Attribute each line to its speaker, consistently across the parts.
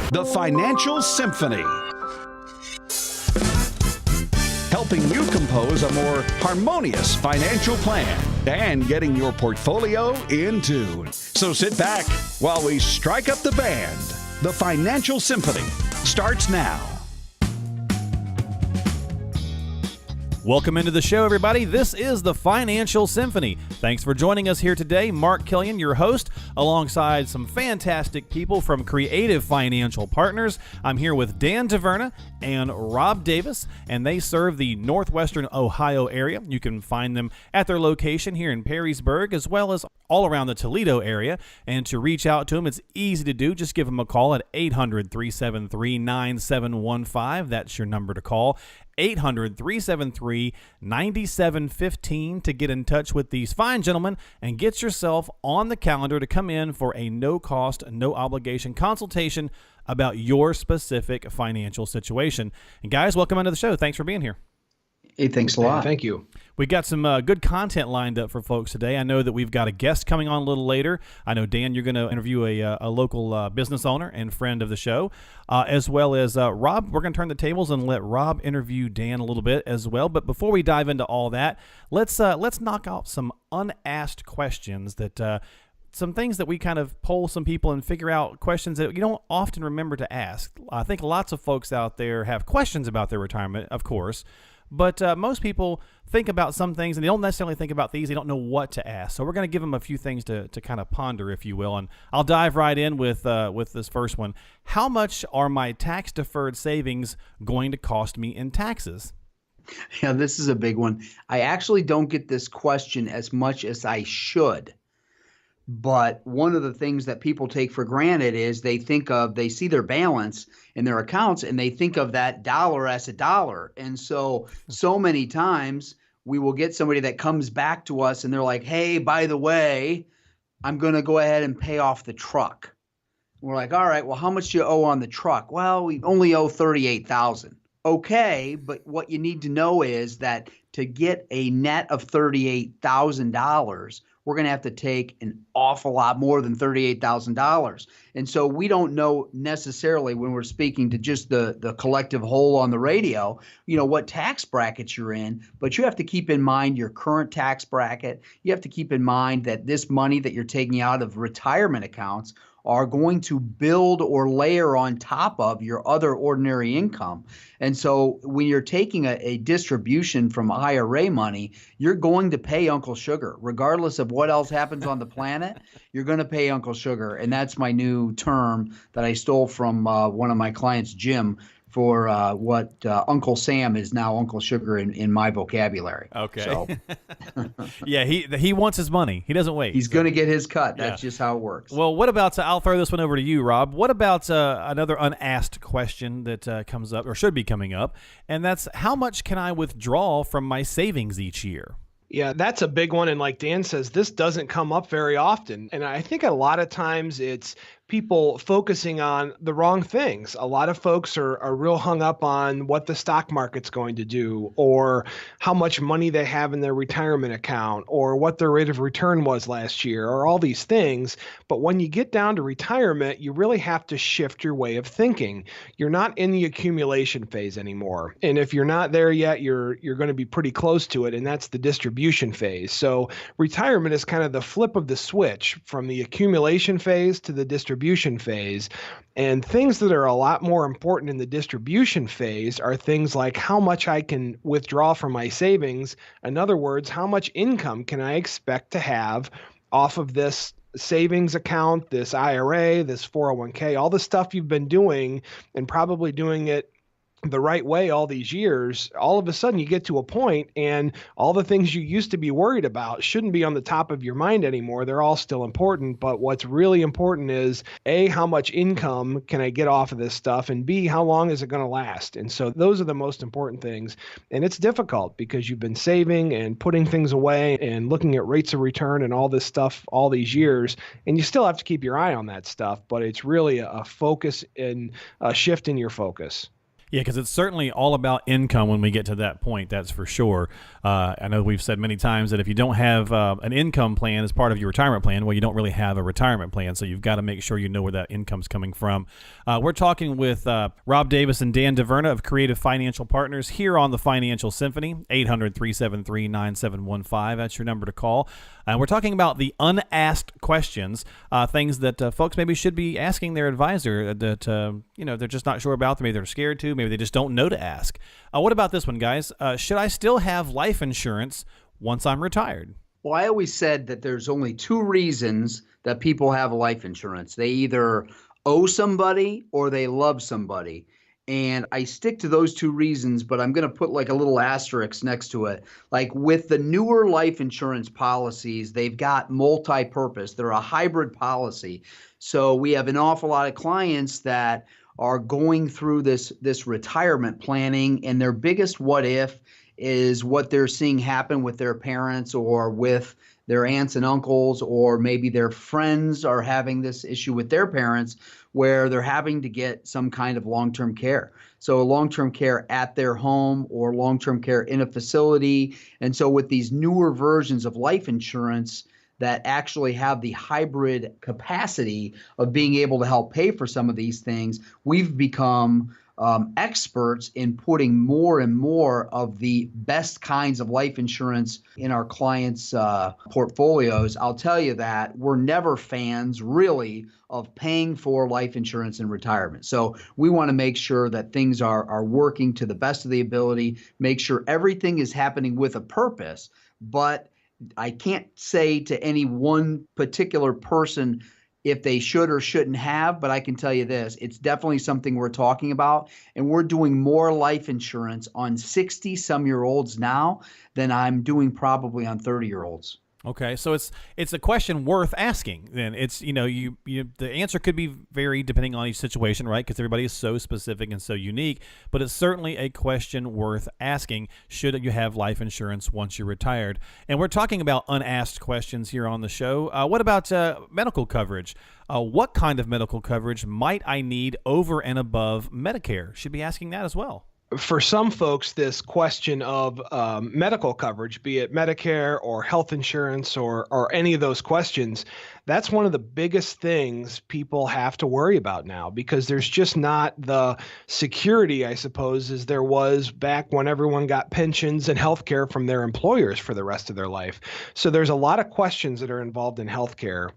Speaker 1: The Financial Symphony. Helping you compose a more harmonious financial plan and getting your portfolio in tune. So sit back while we strike up the band. The Financial Symphony starts now.
Speaker 2: Welcome into the show, everybody. This is the Financial Symphony. Thanks for joining us here today. Mark Killian, your host, alongside some fantastic people from Creative Financial Partners. I'm here with Dan DeVerna and Rob Davis, and they serve the Northwestern Ohio area. You can find them at their location here in Perrysburg, as well as all around the Toledo area. And to reach out to them, it's easy to do. Just give them a call at 800-373-9715. That's your number to call. 800-373-9715 to get in touch with these fine gentlemen and get yourself on the calendar to come in for a no-cost, no-obligation consultation about your specific financial situation. And guys, welcome onto the show. Thanks for being here.
Speaker 3: Hey, thanks a lot.
Speaker 4: Thank you.
Speaker 2: We got some good content lined up for folks today. I know that we've got a guest coming on a little later. I know, Dan, you're going to interview a local business owner and friend of the show, as well as Rob. We're going to turn the tables and let Rob interview Dan a little bit as well. But before we dive into all that, let's knock out some unasked questions that some things that we kind of poll some people and figure out questions that you don't often remember to ask. I think lots of folks out there have questions about their retirement, of course. But most people think about some things, and they don't necessarily think about these. They don't know what to ask. So we're going to give them a few things to kind of ponder, if you will. And I'll dive right in with this first one. How much are my tax-deferred savings going to cost me in taxes?
Speaker 3: Yeah, this is a big one. I actually don't get this question as much as I should. But one of the things that people take for granted is they see their balance in their accounts and they think of that dollar as a dollar. And so many times we will get somebody that comes back to us and they're like, hey, by the way, I'm going to go ahead and pay off the truck. We're like, all right, well, how much do you owe on the truck? Well, we only owe $38,000. Okay, but what you need to know is that to get a net of $38,000, we're going to have to take an awful lot more than $38,000. And so we don't know necessarily when we're speaking to just the collective whole on the radio, what tax brackets you're in, but you have to keep in mind your current tax bracket. You have to keep in mind that this money that you're taking out of retirement accounts are going to build or layer on top of your other ordinary income. And so when you're taking a distribution from IRA money, you're going to pay Uncle Sugar. Regardless of what else happens on the planet, you're going to pay Uncle Sugar. And that's my new term that I stole from one of my clients, Jim, for what Uncle Sam is now Uncle Sugar in my vocabulary.
Speaker 2: Okay.
Speaker 3: So.
Speaker 2: Yeah, he wants his money. He doesn't wait.
Speaker 3: He's going to get his cut. That's just how it works.
Speaker 2: Well, what about, I'll throw this one over to you, Rob. What about another unasked question that comes up or should be coming up, and that's how much can I withdraw from my savings each year?
Speaker 4: Yeah, that's a big one. And like Dan says, this doesn't come up very often. And I think a lot of times it's people focusing on the wrong things. A lot of folks are real hung up on what the stock market's going to do, or how much money they have in their retirement account, or what their rate of return was last year, or all these things. But when you get down to retirement, you really have to shift your way of thinking. You're not in the accumulation phase anymore. And if you're not there yet, you're going to be pretty close to it, and that's the distribution phase. So retirement is kind of the flip of the switch from the accumulation phase to the distribution phase. And things that are a lot more important in the distribution phase are things like how much I can withdraw from my savings. In other words, how much income can I expect to have off of this savings account, this IRA, this 401k, all the stuff you've been doing and probably doing it the right way all these years. All of a sudden you get to a point and all the things you used to be worried about shouldn't be on the top of your mind anymore. They're all still important, but what's really important is A, how much income can I get off of this stuff, and B, how long is it going to last? And so those are the most important things. And it's difficult because you've been saving and putting things away and looking at rates of return and all this stuff all these years, and you still have to keep your eye on that stuff, but it's really a focus and a shift in your focus.
Speaker 2: Yeah, because it's certainly all about income when we get to that point, that's for sure. I know we've said many times that if you don't have an income plan as part of your retirement plan, well, you don't really have a retirement plan, so you've got to make sure you know where that income's coming from. We're talking with Rob Davis and Dan DeVerna of Creative Financial Partners here on the Financial Symphony, 800-373-9715. That's your number to call. We're talking about the unasked questions, things that folks maybe should be asking their advisor that they're just not sure about, maybe they're scared to, maybe they just don't know to ask. What about this one, guys? Should I still have life insurance once I'm retired?
Speaker 3: Well, I always said that there's only two reasons that people have life insurance. They either owe somebody or they love somebody. And I stick to those two reasons, but I'm going to put like a little asterisk next to it. Like with the newer life insurance policies, they've got multi-purpose. They're a hybrid policy. So we have an awful lot of clients that are going through this retirement planning, and their biggest what if is what they're seeing happen with their parents or with their aunts and uncles, or maybe their friends are having this issue with their parents where they're having to get some kind of long-term care. So long-term care at their home or long-term care in a facility. And so with these newer versions of life insurance that actually have the hybrid capacity of being able to help pay for some of these things, we've become experts in putting more and more of the best kinds of life insurance in our clients' portfolios. I'll tell you that we're never fans, really, of paying for life insurance in retirement. So we want to make sure that things are working to the best of the ability, make sure everything is happening with a purpose. But I can't say to any one particular person if they should or shouldn't have, but I can tell you this, it's definitely something we're talking about, and we're doing more life insurance on 60-some-year-olds now than I'm doing probably on 30-year-olds.
Speaker 2: Okay, so it's a question worth asking. Then it's the answer could be varied depending on each situation, right? Because everybody is so specific and so unique. But it's certainly a question worth asking. Should you have life insurance once you're retired? And we're talking about unasked questions here on the show. What about medical coverage? What kind of medical coverage might I need over and above Medicare? Should be asking that as well.
Speaker 4: For some folks, this question of medical coverage, be it Medicare or health insurance or any of those questions, that's one of the biggest things people have to worry about now, because there's just not the security, I suppose, as there was back when everyone got pensions and health care from their employers for the rest of their life. So there's a lot of questions that are involved in health care.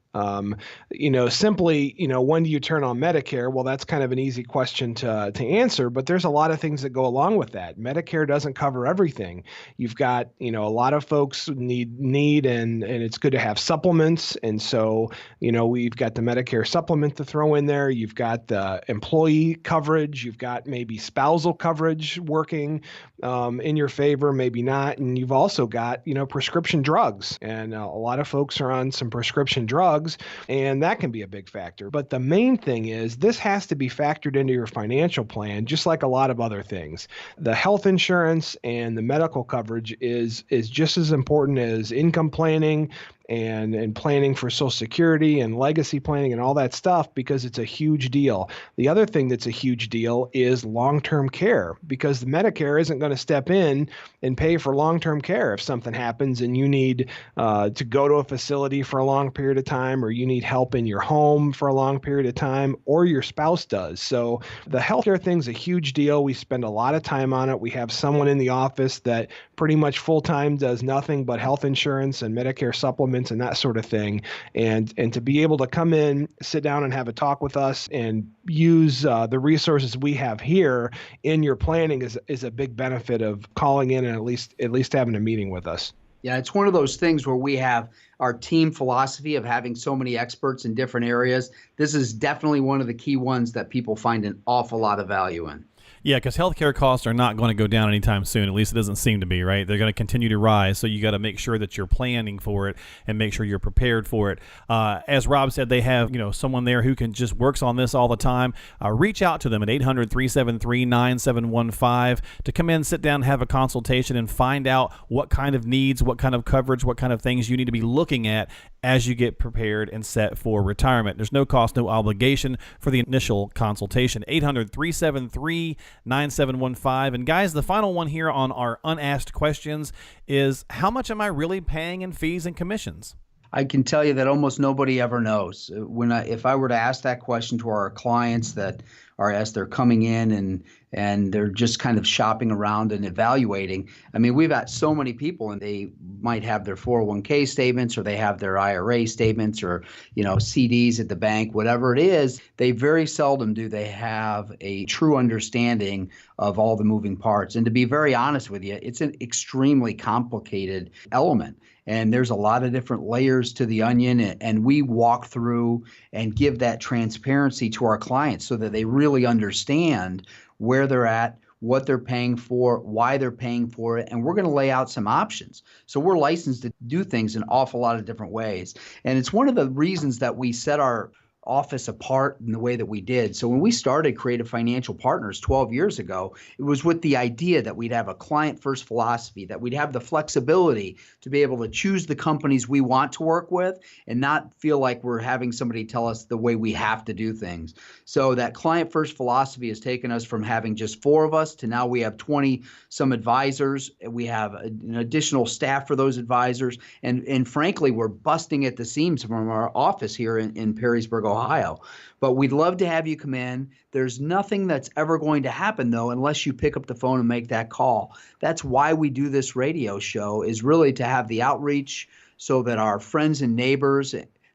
Speaker 4: Simply, when do you turn on Medicare? Well, that's kind of an easy question to answer, but there's a lot of things that go along with that. Medicare doesn't cover everything. You've got, a lot of folks need and it's good to have supplements. And so, we've got the Medicare supplement to throw in there. You've got the employee coverage. You've got maybe spousal coverage working in your favor, maybe not. And you've also got, prescription drugs. And a lot of folks are on some prescription drugs, and that can be a big factor. But the main thing is this has to be factored into your financial plan, just like a lot of other things. The health insurance and the medical coverage is just as important as income planning and planning for Social Security and legacy planning and all that stuff, because it's a huge deal. The other thing that's a huge deal is long-term care, because the Medicare isn't going to step in and pay for long-term care if something happens and you need to go to a facility for a long period of time, or you need help in your home for a long period of time, or your spouse does. So the healthcare thing's a huge deal. We spend a lot of time on it. We have someone in the office that pretty much full-time does nothing but health insurance and Medicare supplements and that sort of thing. And to be able to come in, sit down and have a talk with us and use the resources we have here in your planning is a big benefit of calling in and at least having a meeting with us.
Speaker 3: Yeah, it's one of those things where we have our team philosophy of having so many experts in different areas. This is definitely one of the key ones that people find an awful lot of value in.
Speaker 2: Yeah, because healthcare costs are not going to go down anytime soon. At least it doesn't seem to be, right? They're going to continue to rise. So you got to make sure that you're planning for it and make sure you're prepared for it. As Rob said, they have someone there who can just works on this all the time. Reach out to them at 800-373-9715 to come in, sit down, have a consultation, and find out what kind of needs, what kind of coverage, what kind of things you need to be looking at as you get prepared and set for retirement. There's no cost, no obligation for the initial consultation. 800-373 800-373-9715. And guys, the final one here on our unasked questions is, how much am I really paying in fees and commissions?
Speaker 3: I can tell you that almost nobody ever knows. If I were to ask that question to our clients that are, as they're coming in and they're just kind of shopping around and evaluating, I mean, we've got so many people, and they might have their 401k statements, or they have their IRA statements, or, CDs at the bank, whatever it is. They very seldom do they have a true understanding of all the moving parts. And to be very honest with you, it's an extremely complicated element. And there's a lot of different layers to the onion, and we walk through and give that transparency to our clients so that they really understand where they're at, what they're paying for, why they're paying for it, and we're going to lay out some options. So we're licensed to do things in an awful lot of different ways. And it's one of the reasons that we set our office apart in the way that we did. So when we started Creative Financial Partners 12 years ago, it was with the idea that we'd have a client-first philosophy, that we'd have the flexibility to be able to choose the companies we want to work with and not feel like we're having somebody tell us the way we have to do things. So that client-first philosophy has taken us from having just 4 of us to now we have 20 some advisors. We have an additional staff for those advisors. And frankly, we're busting at the seams from our office here in Perrysburg, Ohio. But we'd love to have you come in. There's nothing that's ever going to happen, though, unless you pick up the phone and make that call. That's why we do this radio show, is really to have the outreach so that our friends and neighbors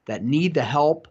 Speaker 3: that need the help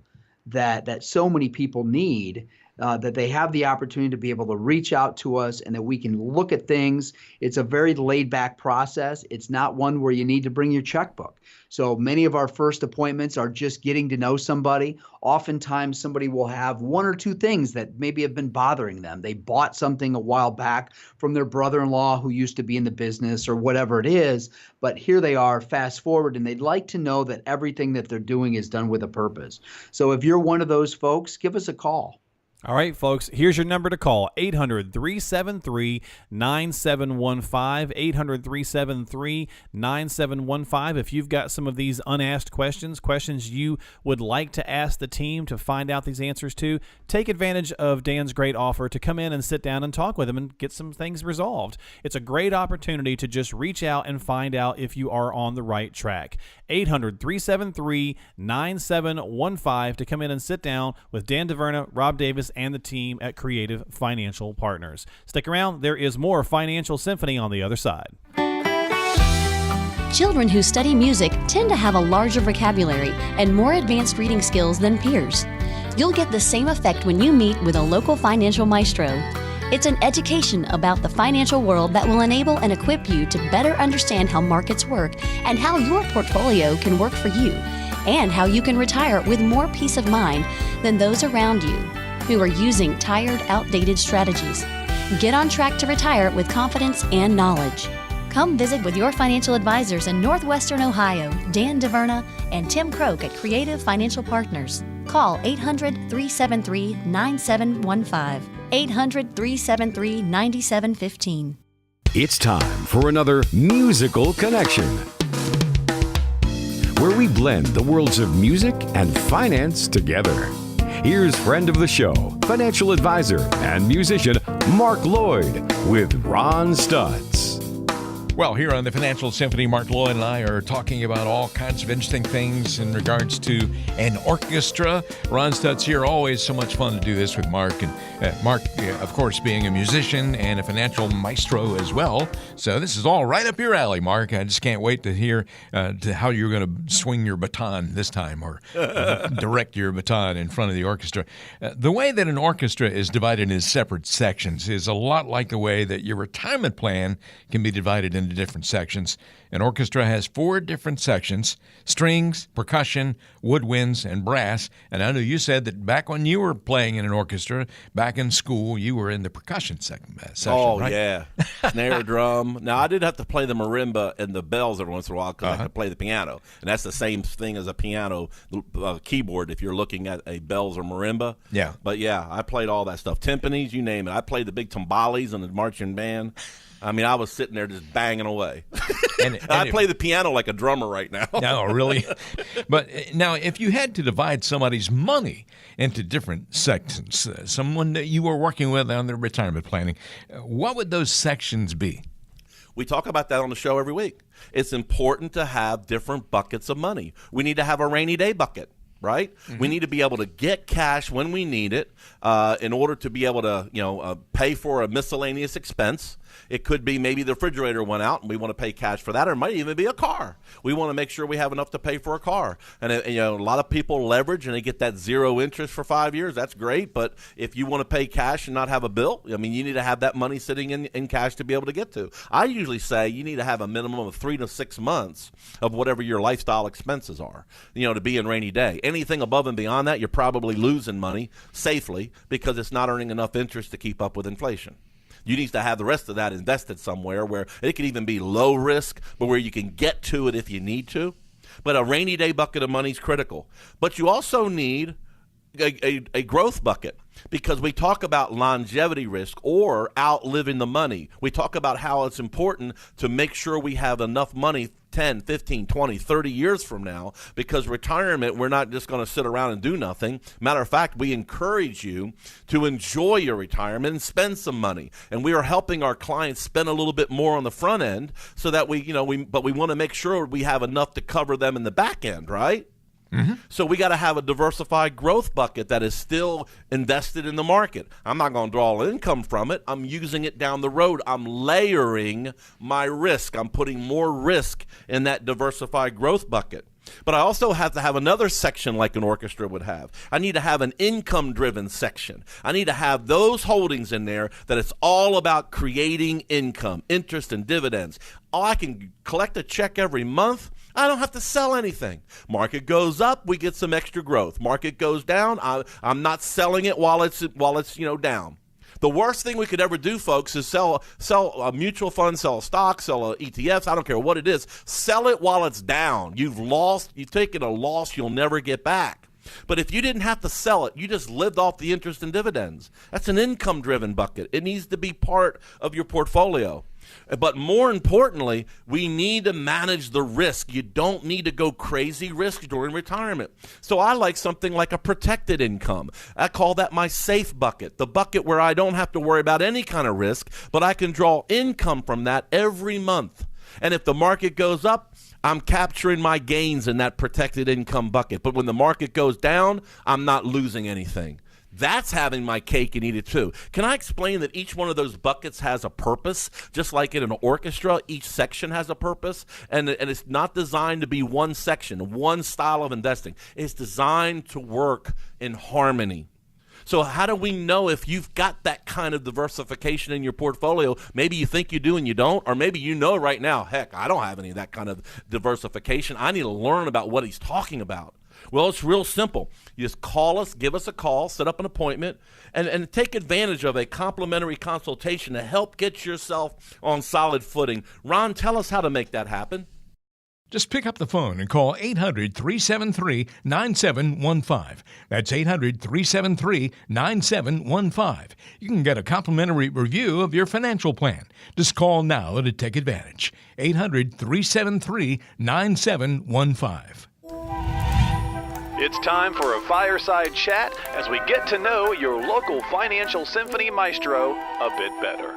Speaker 3: that so many people need, that they have the opportunity to be able to reach out to us and that we can look at things. It's a very laid back process. It's not one where you need to bring your checkbook. So many of our first appointments are just getting to know somebody. Oftentimes somebody will have 1 or 2 things that maybe have been bothering them. They bought something a while back from their brother-in-law who used to be in the business or whatever it is, but here they are, fast forward, and they'd like to know that everything that they're doing is done with a purpose. So if you're one of those folks, give us a call.
Speaker 2: All right, folks, here's your number to call, 800-373-9715, 800-373-9715. If you've got some of these unasked questions you would like to ask the team to find out these answers to, take advantage of Dan's great offer to come in and sit down and talk with him and get some things resolved. It's a great opportunity to just reach out and find out if you are on the right track. 800-373-9715 to come in and sit down with Dan DeVerna, Rob Davis, and the team at Creative Financial Partners. Stick around. There is more Financial Symphony on the other side.
Speaker 5: Children who study music tend to have a larger vocabulary and more advanced reading skills than peers. You'll get the same effect when you meet with a local financial maestro. It's an education about the financial world that will enable and equip you to better understand how markets work and how your portfolio can work for you, and how you can retire with more peace of mind than those around you who are using tired, outdated strategies. Get on track to retire with confidence and knowledge. Come visit with your financial advisors in Northwestern Ohio, Dan DeVerna and Tim Croak at Creative Financial Partners. Call 800-373-9715, 800-373-9715.
Speaker 6: It's time for another Musical Connection, where we blend the worlds of music and finance together. Here's friend of the show, financial advisor and musician Mark Lloyd with Ron Stutz.
Speaker 7: Well, here on the Financial Symphony, Mark Lloyd and I are talking about all kinds of interesting things in regards to an orchestra. Ron Stutz here, always so much fun to do this with Mark. And Mark, of course, being a musician and a financial maestro as well. So this is all right up your alley, Mark. I just can't wait to hear how you're going to swing your baton this time, or direct your baton in front of the orchestra. The way that an orchestra is divided into separate sections is a lot like the way that your retirement plan can be divided into different sections. An orchestra has 4 different sections: strings, percussion, woodwinds, and brass. And I know you said that back when you were playing in an orchestra, back in school, you were in the percussion section, right?
Speaker 8: Yeah. Snare drum. Now, I did have to play the marimba and the bells every once in a while because I could play the piano. And that's the same thing as a piano keyboard if you're looking at a bells or marimba.
Speaker 7: Yeah.
Speaker 8: But, yeah, I played all that stuff. Timpanis, you name it. I played the big timbales in the marching band. I mean, I was sitting there just banging away.
Speaker 7: And
Speaker 8: I play the piano like a drummer right now.
Speaker 7: No, really? But now, if you had to divide somebody's money into different sections, someone that you were working with on their retirement planning, what would those sections be?
Speaker 8: We talk about that on the show every week. It's important to have different buckets of money. We need to have a rainy day bucket, right? Mm-hmm. We need to be able to get cash when we need it in order to be able to, pay for a miscellaneous expense. It could be maybe the refrigerator went out and we want to pay cash for that, or it might even be a car. We want to make sure we have enough to pay for a car. And a lot of people leverage and they get that 0 interest for 5 years. That's great. But if you want to pay cash and not have a bill, I mean, you need to have that money sitting in cash to be able to get to. I usually say you need to have a minimum of 3 to 6 months of whatever your lifestyle expenses are, to be in rainy day. Anything above and beyond that, you're probably losing money safely because it's not earning enough interest to keep up with inflation. You need to have the rest of that invested somewhere where it could even be low risk, but where you can get to it if you need to. But a rainy day bucket of money is critical. But you also need a growth bucket, because we talk about longevity risk or outliving the money. We talk about how it's important to make sure we have enough money 10, 15, 20, 30 years from now, because retirement, we're not just going to sit around and do nothing. Matter of fact, we encourage you to enjoy your retirement and spend some money. And we are helping our clients spend a little bit more on the front end so that we want to make sure we have enough to cover them in the back end, right? Mm-hmm. So we got to have a diversified growth bucket that is still invested in the market. I'm not going to draw income from it. I'm using it down the road. I'm layering my risk. I'm putting more risk in that diversified growth bucket. But I also have to have another section like an orchestra would have. I need to have an income-driven section. I need to have those holdings in there that it's all about creating income, interest, and dividends. I can collect a check every month. I don't have to sell anything. Market goes up, we get some extra growth. Market goes down, I'm not selling it while it's down. The worst thing we could ever do, folks, is sell a mutual fund, sell a stock, sell ETFs. I don't care what it is. Sell it while it's down. You've taken a loss you'll never get back. But if you didn't have to sell it, you just lived off the interest and dividends. That's an income-driven bucket. It needs to be part of your portfolio. But more importantly, we need to manage the risk. You don't need to go crazy risk during retirement. So I like something like a protected income. I call that my safe bucket, the bucket where I don't have to worry about any kind of risk, but I can draw income from that every month. And if the market goes up, I'm capturing my gains in that protected income bucket. But when the market goes down, I'm not losing anything. That's having my cake and eat it too. Can I explain that each one of those buckets has a purpose? Just like in an orchestra, each section has a purpose, and it's not designed to be one section, one style of investing. It's designed to work in harmony. So how do we know if you've got that kind of diversification in your portfolio? Maybe you think you do and you don't, or maybe you know right now, heck, I don't have any of that kind of diversification. I need to learn about what he's talking about. Well, it's real simple. You just call us, give us a call, set up an appointment, and take advantage of a complimentary consultation to help get yourself on solid footing. Ron, tell us how to make that happen.
Speaker 7: Just pick up the phone and call 800-373-9715. That's 800-373-9715. You can get a complimentary review of your financial plan. Just call now to take advantage. 800-373-9715.
Speaker 9: It's time for a fireside chat as we get to know your local Financial Symphony maestro a bit better.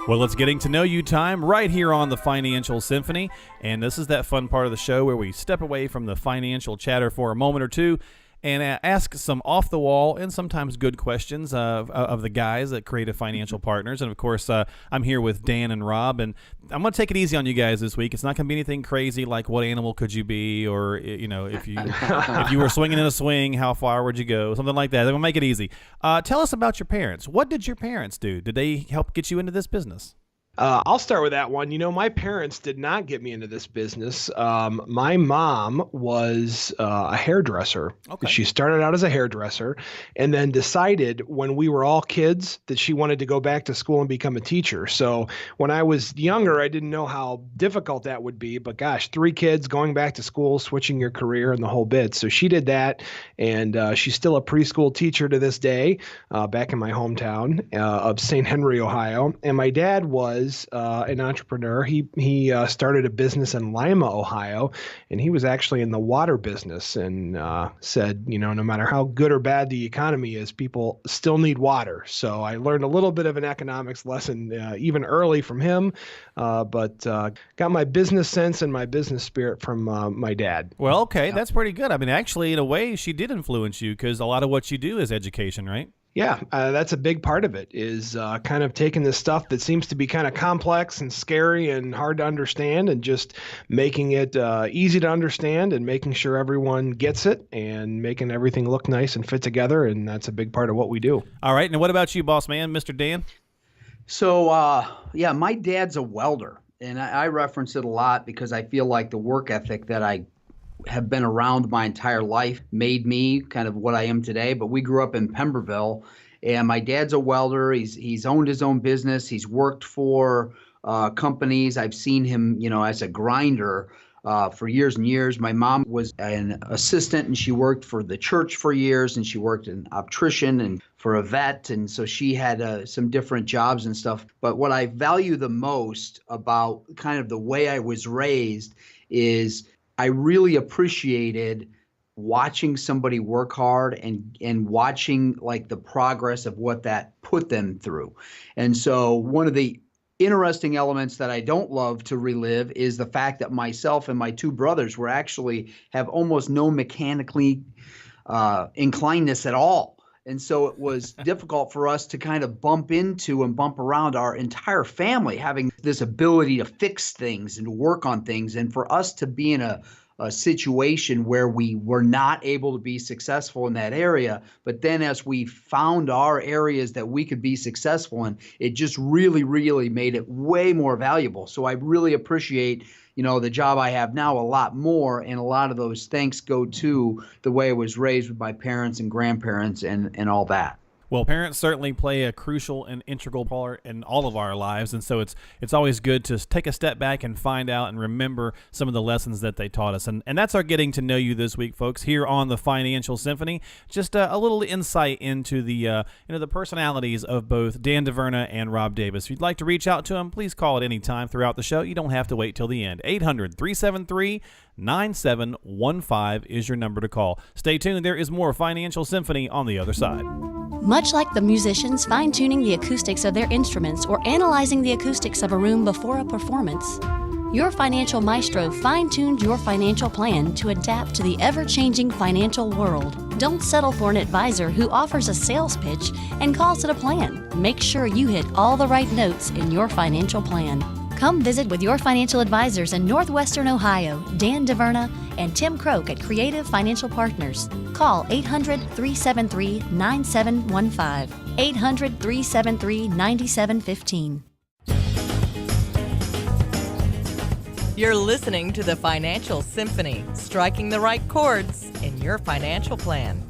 Speaker 2: Well, it's getting to know you time right here on the Financial Symphony, and this is that fun part of the show where we step away from the financial chatter for a moment or two and ask some off-the-wall and sometimes good questions of the guys that Creative Financial Partners. And, of course, I'm here with Dan and Rob, and I'm going to take it easy on you guys this week. It's not going to be anything crazy like what animal could you be, or, if you were swinging in a swing, how far would you go, something like that. They're going to make it easy. Tell us about your parents. What did your parents do? Did they help get you into this business?
Speaker 4: I'll start with that one. My parents did not get me into this business. My mom was a hairdresser. Okay. She started out as a hairdresser and then decided when we were all kids that she wanted to go back to school and become a teacher. So when I was younger, I didn't know how difficult that would be. But gosh, 3 kids going back to school, switching your career and the whole bit. So she did that. And she's still a preschool teacher to this day back in my hometown of St. Henry, Ohio. And my dad was was an entrepreneur. He started a business in Lima, Ohio, and he was actually in the water business, and said, no matter how good or bad the economy is, people still need water. So I learned a little bit of an economics lesson even early from him, but got my business sense and my business spirit from my dad.
Speaker 2: Well, okay, that's pretty good. I mean, actually, in a way, she did influence you because a lot of what you do is education, right?
Speaker 4: Yeah, that's a big part of it, is kind of taking this stuff that seems to be kind of complex and scary and hard to understand, and just making it easy to understand and making sure everyone gets it and making everything look nice and fit together. And that's a big part of what we do.
Speaker 2: All right. And what about you, boss man, Mr. Dan?
Speaker 3: So, yeah, my dad's a welder, and I reference it a lot because I feel like the work ethic that I have been around my entire life made me kind of what I am today. But we grew up in Pemberville, and my dad's a welder. He's owned his own business. He's worked for companies. I've seen him, as a grinder for years and years. My mom was an assistant, and she worked for the church for years, and she worked in optician and for a vet. And so she had some different jobs and stuff. But what I value the most about kind of the way I was raised is I really appreciated watching somebody work hard and watching like the progress of what that put them through. And so one of the interesting elements that I don't love to relive is the fact that myself and my two brothers were actually have almost no mechanically inclinedness at all. And so it was difficult for us to kind of bump into and bump around our entire family having this ability to fix things and to work on things. And for us to be in a situation where we were not able to be successful in that area, but then as we found our areas that we could be successful in, it just really, really made it way more valuable. So I really appreciate the job I have now a lot more, and a lot of those thanks go to the way I was raised with my parents and grandparents and all that.
Speaker 2: Well, parents certainly play a crucial and integral part in all of our lives, and so it's always good to take a step back and find out and remember some of the lessons that they taught us. And that's our getting to know you this week, folks, here on the Financial Symphony. Just a little insight into the the personalities of both Dan DeVerna and Rob Davis. If you'd like to reach out to them, please call at any time throughout the show. You don't have to wait till the end. 800-373-9715 is your number to call. Stay tuned. There is more Financial Symphony on the other side.
Speaker 5: Much like the musicians fine-tuning the acoustics of their instruments or analyzing the acoustics of a room before a performance, your financial maestro fine-tuned your financial plan to adapt to the ever-changing financial world. Don't settle for an advisor who offers a sales pitch and calls it a plan. Make sure you hit all the right notes in your financial plan. Come visit with your financial advisors in Northwestern Ohio, Dan DeVerna and Tim Croak at Creative Financial Partners. Call 800-373-9715. 800-373-9715.
Speaker 10: You're listening to the Financial Symphony, striking the right chords in your financial plan.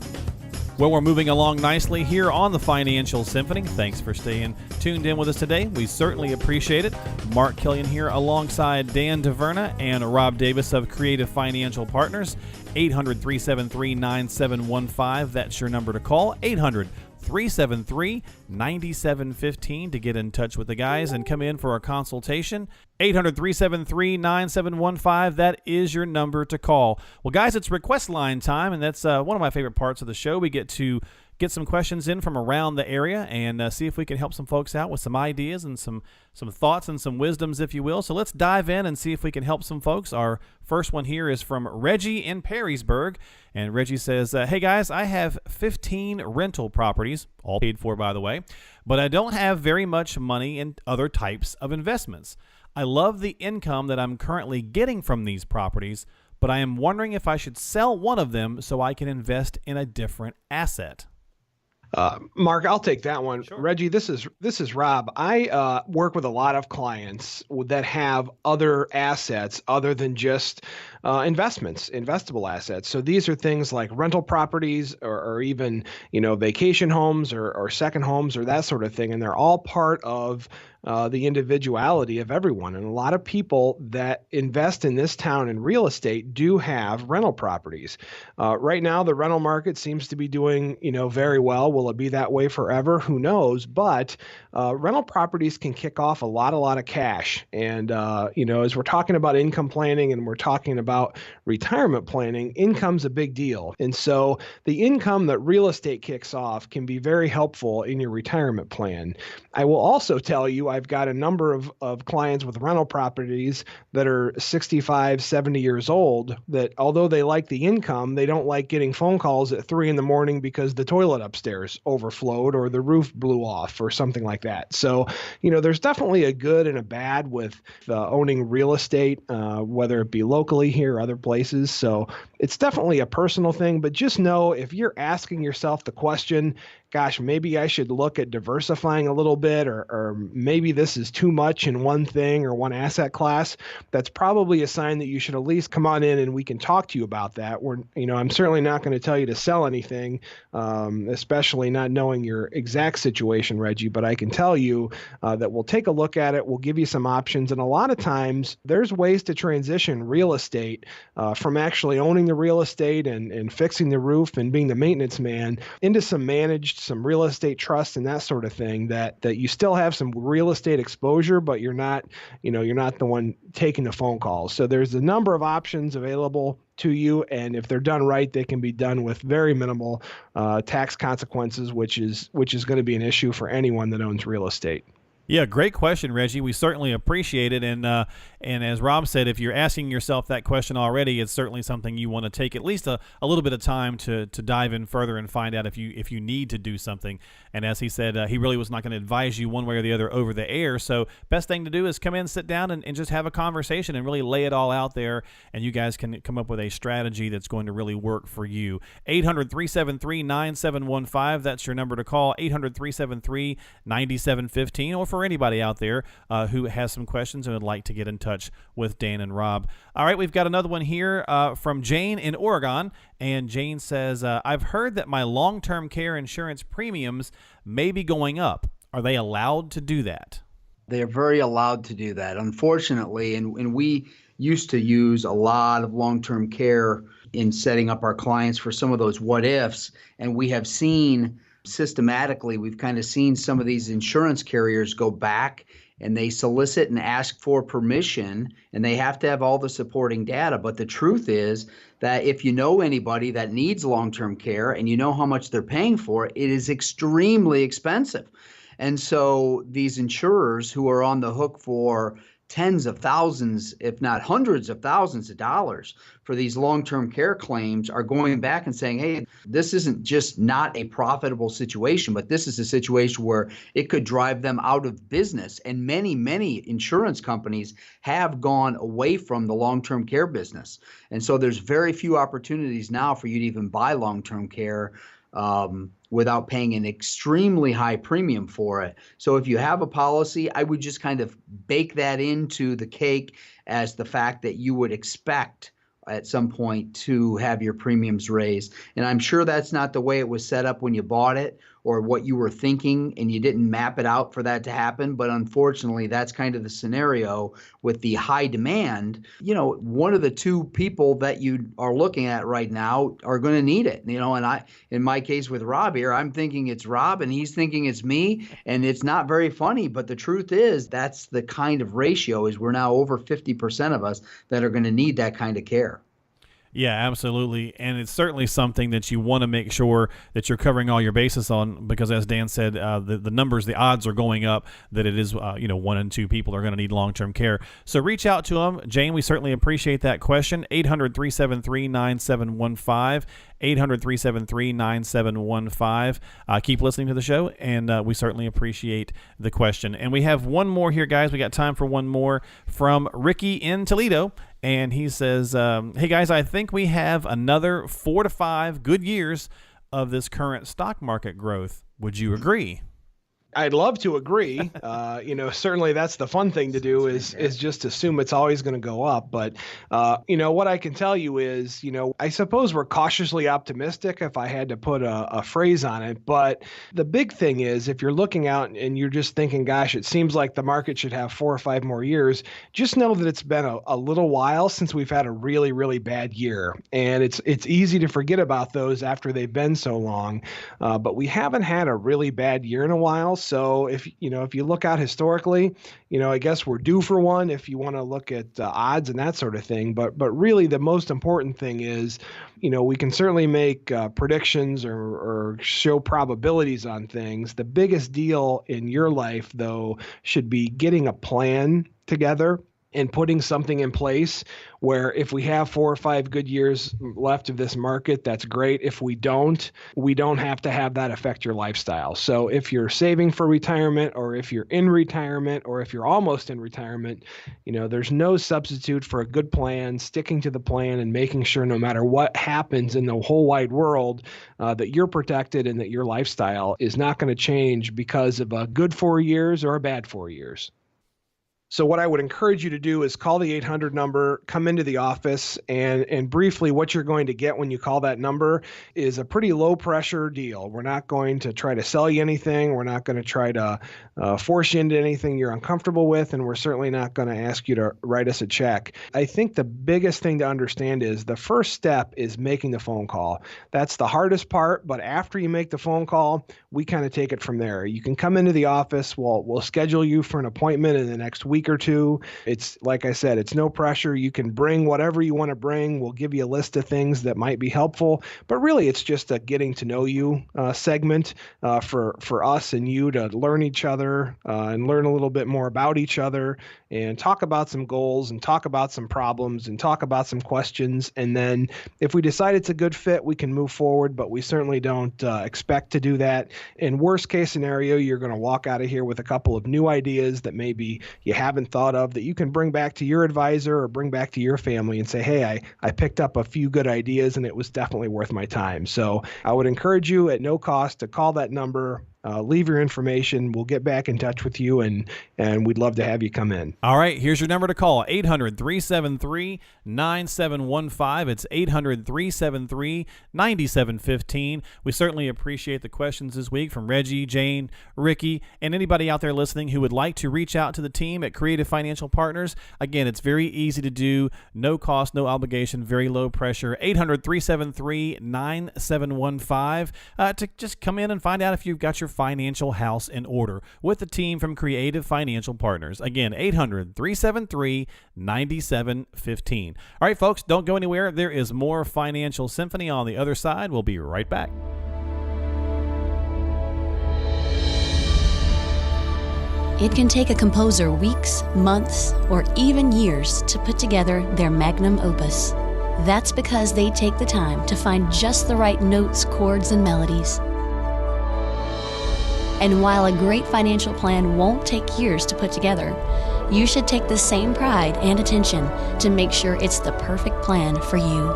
Speaker 2: Well, we're moving along nicely here on the Financial Symphony. Thanks for staying tuned in with us today. We certainly appreciate it. Mark Killian here alongside Dan DeVerna and Rob Davis of Creative Financial Partners. 800-373-9715. That's your number to call. 800-373-9715 to get in touch with the guys and come in for a consultation. 800-373-9715. That is your number to call. Well, guys, it's request line time, and that's one of my favorite parts of the show. We get to get some questions in from around the area and see if we can help some folks out with some ideas and some thoughts and some wisdoms, if you will. So let's dive in and see if we can help some folks. Our first one here is from Reggie in Perrysburg. And Reggie says, hey guys, I have 15 rental properties, all paid for by the way, but I don't have very much money in other types of investments. I love the income that I'm currently getting from these properties, but I am wondering if I should sell one of them so I can invest in a different asset.
Speaker 4: Mark, I'll take that one. Sure. Reggie, this is Rob. I work with a lot of clients that have other assets other than just investments, investable assets. So these are things like rental properties or even vacation homes or second homes or that sort of thing, and they're all part of the individuality of everyone. And a lot of people that invest in this town in real estate do have rental properties. Right now, the rental market seems to be doing, very well. Will it be that way forever? Who knows? But rental properties can kick off a lot of cash. And, as we're talking about income planning and we're talking about retirement planning, income's a big deal. And so the income that real estate kicks off can be very helpful in your retirement plan. I will also tell you, I've got a number of clients with rental properties that are 65, 70 years old that although they like the income, they don't like getting phone calls at 3 a.m. because the toilet upstairs overflowed or the roof blew off or something like that. So, there's definitely a good and a bad with owning real estate, whether it be locally here or other places. So it's definitely a personal thing, but just know if you're asking yourself the question, gosh, maybe I should look at diversifying a little bit, or maybe this is too much in one thing or one asset class, that's probably a sign that you should at least come on in and we can talk to you about that. I'm certainly not going to tell you to sell anything, especially not knowing your exact situation, Reggie, but I can tell you that we'll take a look at it. We'll give you some options. And a lot of times there's ways to transition real estate from actually owning the real estate and fixing the roof and being the maintenance man into some real estate trust and that sort of thing that you still have some real estate exposure, but you're not the one taking the phone calls. So there's a number of options available to you. And if they're done right, they can be done with very minimal tax consequences, which is going to be an issue for anyone that owns real estate.
Speaker 2: Yeah, great question, Reggie. We certainly appreciate it. And as Rob said, if you're asking yourself that question already, it's certainly something you want to take at least a little bit of time to dive in further and find out if you need to do something. And as he said, he really was not going to advise you one way or the other over the air. So best thing to do is come in, sit down, and just have a conversation and really lay it all out there. And you guys can come up with a strategy that's going to really work for you. 800-373-9715. That's your number to call, 800-373-9715. Or for anybody out there who has some questions and would like to get in touch with Dan and Rob. All right, we've got another one here from Jane in Oregon. And Jane says, I've heard that my long-term care insurance premiums may be going up. Are they allowed to do that?
Speaker 3: They're very allowed to do that, unfortunately. And we used to use a lot of long-term care in setting up our clients for some of those what ifs. And we have seen systematically, we've kind of seen some of these insurance carriers go back and they solicit and ask for permission, and they have to have all the supporting data. But the truth is that if you know anybody that needs long-term care and you know how much they're paying for it, it is extremely expensive. And so these insurers who are on the hook for tens of thousands, if not hundreds of thousands of dollars for these long-term care claims are going back and saying, hey, this isn't just not a profitable situation, but this is a situation where it could drive them out of business. And many, many insurance companies have gone away from the long-term care business. And so there's very few opportunities now for you to even buy long-term care without paying an extremely high premium for it. So if you have a policy, I would just kind of bake that into the cake as the fact that you would expect at some point to have your premiums raised. And I'm sure that's not the way it was set up when you bought it or what you were thinking, and you didn't map it out for that to happen. But unfortunately, that's kind of the scenario with the high demand. One of the two people that you are looking at right now are going to need it. And in my case with Rob here, I'm thinking it's Rob and he's thinking it's me, and it's not very funny. But the truth is that's the kind of ratio is we're now over 50% of us that are going to need that kind of care.
Speaker 2: Yeah, absolutely. And it's certainly something that you want to make sure that you're covering all your bases on, because as Dan said, the numbers, the odds are going up that it is, 1 in 2 people are going to need long-term care. So reach out to them. Jane, we certainly appreciate that question. 800-373-9715. 800-373-9715. Keep listening to the show, and we certainly appreciate the question. And we have one more here, guys. We got time for one more from Ricky in Toledo. And he says, hey, guys, I think we have another 4 to 5 good years of this current stock market growth. Would you agree?
Speaker 4: I'd love to agree. Certainly that's the fun thing to do is just assume it's always going to go up. But, what I can tell you is, I suppose we're cautiously optimistic if I had to put a phrase on it. But the big thing is if you're looking out and you're just thinking, gosh, it seems like the market should have 4 or 5 more years, just know that it's been a little while since we've had a really, really bad year. And it's easy to forget about those after they've been so long. But we haven't had a really bad year in a while. So if you look out historically, I guess we're due for one if you want to look at odds and that sort of thing. But really the most important thing is, we can certainly make predictions or show probabilities on things. The biggest deal in your life, though, should be getting a plan together and putting something in place where if we have 4 or 5 good years left of this market, that's great. If we don't have to have that affect your lifestyle. So if you're saving for retirement, or if you're in retirement, or if you're almost in retirement, there's no substitute for a good plan, sticking to the plan and making sure no matter what happens in the whole wide world, that you're protected and that your lifestyle is not going to change because of a good 4 years or a bad 4 years. So what I would encourage you to do is call the 800 number, come into the office, and briefly what you're going to get when you call that number is a pretty low pressure deal. We're not going to try to sell you anything. We're not going to try to force you into anything you're uncomfortable with, and we're certainly not going to ask you to write us a check. I think the biggest thing to understand is the first step is making the phone call. That's the hardest part, but after you make the phone call, we kind of take it from there. You can come into the office. We'll schedule you for an appointment in the next week or two. It's like I said, it's no pressure. You can bring whatever you want to bring. We'll give you a list of things that might be helpful, but really it's just a getting to know you segment for us and you to learn each other and learn a little bit more about each other and talk about some goals and talk about some problems and talk about some questions. And then if we decide it's a good fit, we can move forward, but we certainly don't expect to do that. In worst case scenario, you're going to walk out of here with a couple of new ideas that maybe you haven't thought of that you can bring back to your advisor or bring back to your family and say, hey, I picked up a few good ideas and it was definitely worth my time. So I would encourage you at no cost to call that number. Leave your information. We'll get back in touch with you, and we'd love to have you come in.
Speaker 2: All right, here's your number to call, 800-373-9715. It's 800-373-9715. We certainly appreciate the questions this week from Reggie, Jane, Ricky, and anybody out there listening who would like to reach out to the team at Creative Financial Partners. Again, it's very easy to do, no cost, no obligation, very low pressure. 800-373-9715 to just come in and find out if you've got your financial house in order with the team from Creative Financial Partners. Again, 800-373-9715. All right, folks, don't go anywhere. There is more Financial Symphony on the other side. We'll be right back.
Speaker 5: It can take a composer weeks, months, or even years to put together their magnum opus. That's because they take the time to find just the right notes, chords, and melodies. And while a great financial plan won't take years to put together, you should take the same pride and attention to make sure it's the perfect plan for you.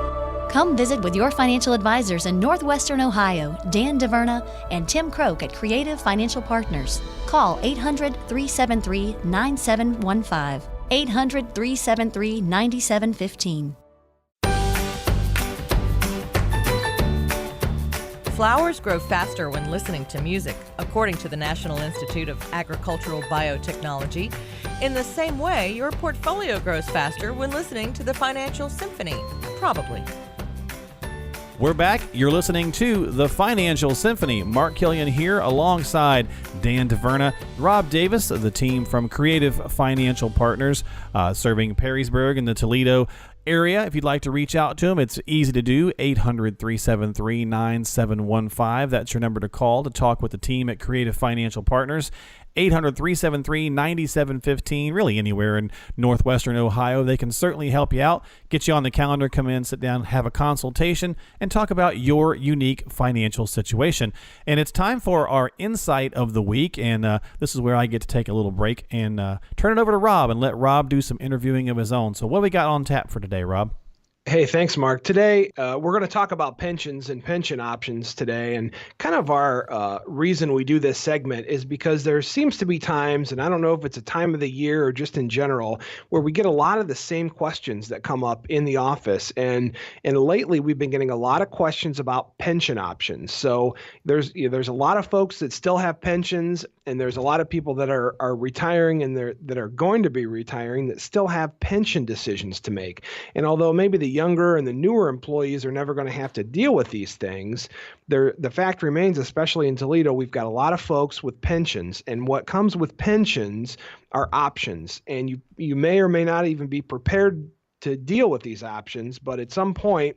Speaker 5: Come visit with your financial advisors in Northwestern Ohio, Dan DeVerna and Tim Croak at Creative Financial Partners. Call 800-373-9715. 800-373-9715.
Speaker 10: Flowers grow faster when listening to music, according to the National Institute of Agricultural Biotechnology. In the same way, your portfolio grows faster when listening to the Financial Symphony. Probably.
Speaker 2: We're back. You're listening to the Financial Symphony. Mark Killian here alongside Dan DeVerna, Rob Davis, the team from Creative Financial Partners, serving Perrysburg and the Toledo area. If you'd like to reach out to them, it's easy to do. 800-373-9715. That's your number to call to talk with the team at Creative Financial Partners. 800-373-9715. Really anywhere in Northwestern Ohio. They can certainly help you out, get you on the calendar, come in, sit down, have a consultation, and talk about your unique financial situation. And it's time for our Insight of the Week, and this is where I get to take a little break and turn it over to Rob and let Rob do some interviewing of his own. So what have we got on tap for today, Rob?
Speaker 4: Hey, thanks, Mark. Today, we're going to talk about pensions and pension options today. And kind of our reason we do this segment is because there seems to be times, and I don't know if it's a time of the year or just in general, where we get a lot of the same questions that come up in the office. And lately, we've been getting a lot of questions about pension options. So there's a lot of folks that still have pensions, and there's a lot of people that are retiring and that are going to be retiring that still have pension decisions to make. And although maybe the younger and the newer employees are never going to have to deal with these things, the fact remains, especially in Toledo, we've got a lot of folks with pensions. And what comes with pensions are options. And you may or may not even be prepared to deal with these options, but at some point,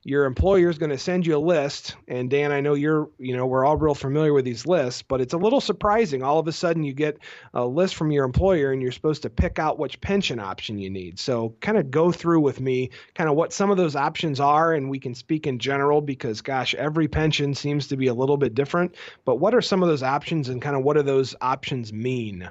Speaker 4: your employer is going to send you a list. And Dan, I know we're all real familiar with these lists, but it's a little surprising. All of a sudden you get a list from your employer and you're supposed to pick out which pension option you need. So kind of go through with me kind of what some of those options are, and we can speak in general because gosh, every pension seems to be a little bit different, but what are some of those options and kind of what do those options mean?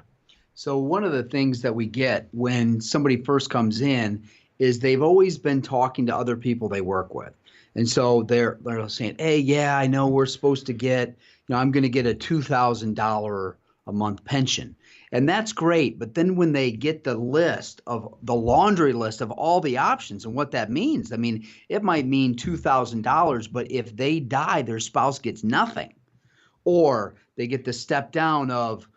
Speaker 3: So one of the things that we get when somebody first comes in is they've always been talking to other people they work with. And so they're saying, hey, yeah, I know we're supposed to get, I'm going to get a $2,000 a month pension. And that's great. But then when they get the laundry list of all the options and what that means, I mean, it might mean $2,000, but if they die, their spouse gets nothing. Or they get the step down of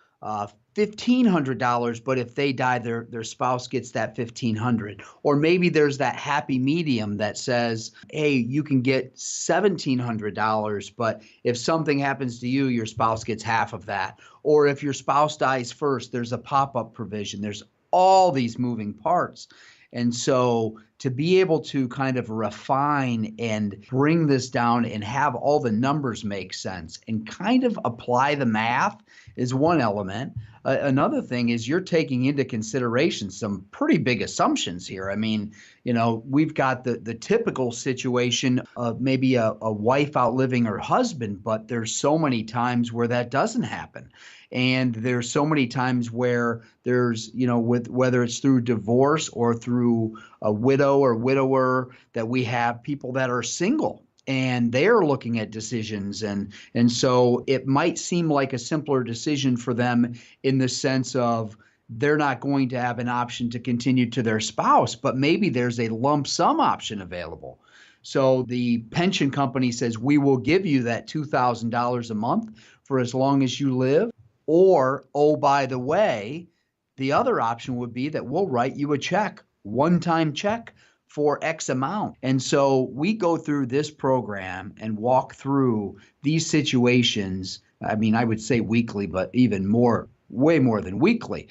Speaker 3: $1,500, but if they die, their spouse gets that $1,500. Or maybe there's that happy medium that says, hey, you can get $1,700, but if something happens to you, your spouse gets half of that. Or if your spouse dies first, there's a pop-up provision. There's all these moving parts. And so to be able to kind of refine and bring this down and have all the numbers make sense and kind of apply the math is one element. Another thing is you're taking into consideration some pretty big assumptions here. I mean, we've got the typical situation of maybe a wife outliving her husband, but there's so many times where that doesn't happen. And there's so many times where there's, whether it's through divorce or through a widow or widower, that we have people that are single and they're looking at decisions. And so it might seem like a simpler decision for them in the sense of they're not going to have an option to continue to their spouse, but maybe there's a lump sum option available. So the pension company says, we will give you that $2,000 a month for as long as you live. Or, oh, by the way, the other option would be that we'll write you a check, one-time check for X amount. And so we go through this program and walk through these situations. I mean, I would say weekly, but even more, way more than weekly,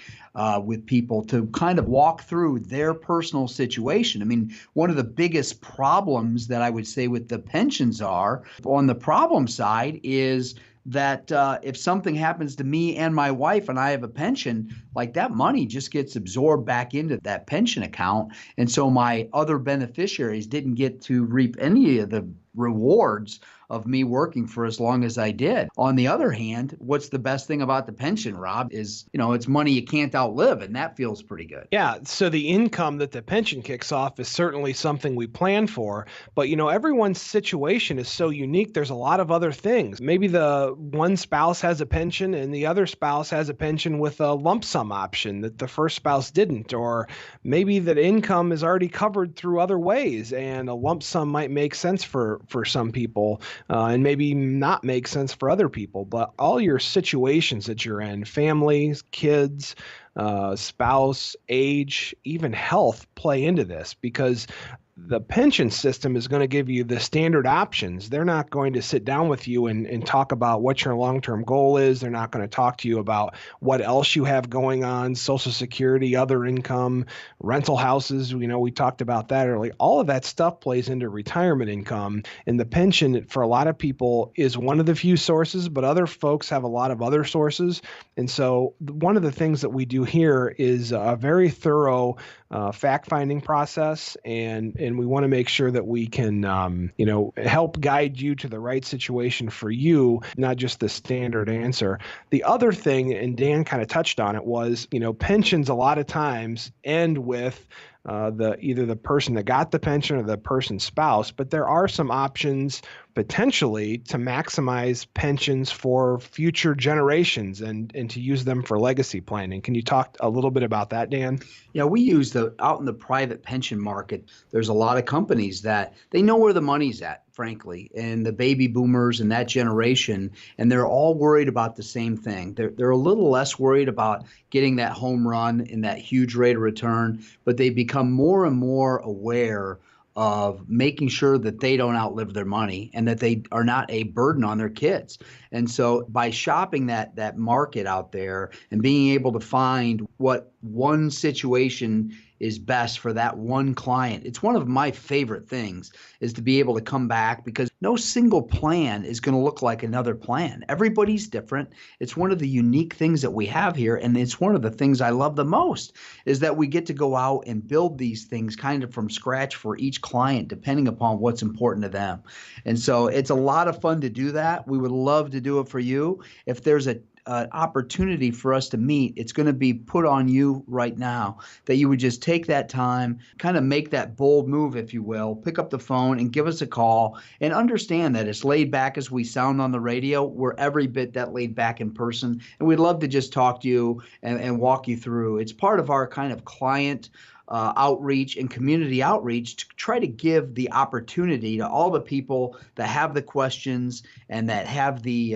Speaker 3: with people to kind of walk through their personal situation. I mean, one of the biggest problems that I would say with the pensions are, on the problem side, is that if something happens to me and my wife and I have a pension, like that money just gets absorbed back into that pension account. And so my other beneficiaries didn't get to reap any of the rewards of me working for as long as I did. On the other hand, what's the best thing about the pension, Rob, is, it's money you can't outlive, and that feels pretty good.
Speaker 4: Yeah, so the income that the pension kicks off is certainly something we plan for, but everyone's situation is so unique. There's a lot of other things. Maybe the one spouse has a pension and the other spouse has a pension with a lump sum option that the first spouse didn't, or maybe that income is already covered through other ways and a lump sum might make sense for some people. And maybe not make sense for other people, but all your situations that you're in, families, kids, spouse, age, even health play into this, because the pension system is going to give you the standard options. They're not going to sit down with you and talk about what your long-term goal is. They're not going to talk to you about what else you have going on, Social Security, other income, rental houses. We talked about that earlier. All of that stuff plays into retirement income. And the pension, for a lot of people, is one of the few sources, but other folks have a lot of other sources. And so one of the things that we do here is a very thorough fact-finding process, and we want to make sure that we can, help guide you to the right situation for you, not just the standard answer. The other thing, and Dan kind of touched on it, was, pensions a lot of times end with either the person that got the pension or the person's spouse, but there are some options potentially to maximize pensions for future generations and to use them for legacy planning. Can you talk a little bit about that, Dan?
Speaker 3: Yeah, we use out in the private pension market, there's a lot of companies that they know where the money's at, frankly, and the baby boomers and that generation, and they're all worried about the same thing. They're a little less worried about getting that home run and that huge rate of return, but they become more and more aware of making sure that they don't outlive their money and that they are not a burden on their kids. And so by shopping that market out there and being able to find what one situation is best for that one client, it's one of my favorite things is to be able to come back, because no single plan is going to look like another plan. Everybody's different. It's one of the unique things that we have here, and it's one of the things I love the most is that we get to go out and build these things kind of from scratch for each client, depending upon what's important to them. And so it's a lot of fun to do that. We would love to do it for you. If there's an opportunity for us to meet, it's going to be put on you right now that you would just take that time, kind of make that bold move, if you will, pick up the phone and give us a call, and understand that as laid back as we sound on the radio, we're every bit that laid back in person, and we'd love to just talk to you and walk you through. It's part of our kind of client outreach and community outreach to try to give the opportunity to all the people that have the questions and that have the,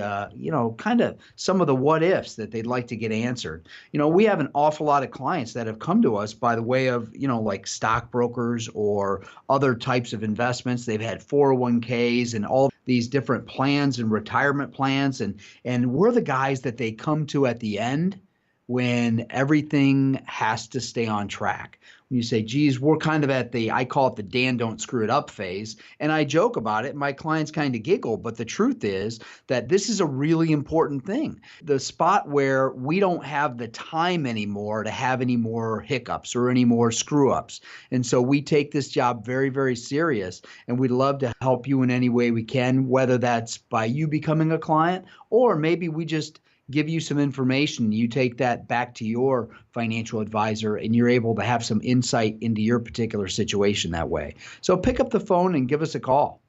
Speaker 3: kind of some of the what ifs that they'd like to get answered. We have an awful lot of clients that have come to us by the way of, like stockbrokers or other types of investments. They've had 401ks and all these different plans and retirement plans. And we're the guys that they come to at the end when everything has to stay on track. When you say, geez, we're kind of at I call it the Dan don't screw it up phase. And I joke about it. My clients kind of giggle. But the truth is that this is a really important thing. The spot where we don't have the time anymore to have any more hiccups or any more screw ups. And so we take this job very, very serious. And we'd love to help you in any way we can, whether that's by you becoming a client, or maybe we just give you some information. You take that back to your financial advisor and you're able to have some insight into your particular situation that way. So pick up the phone and give us a call.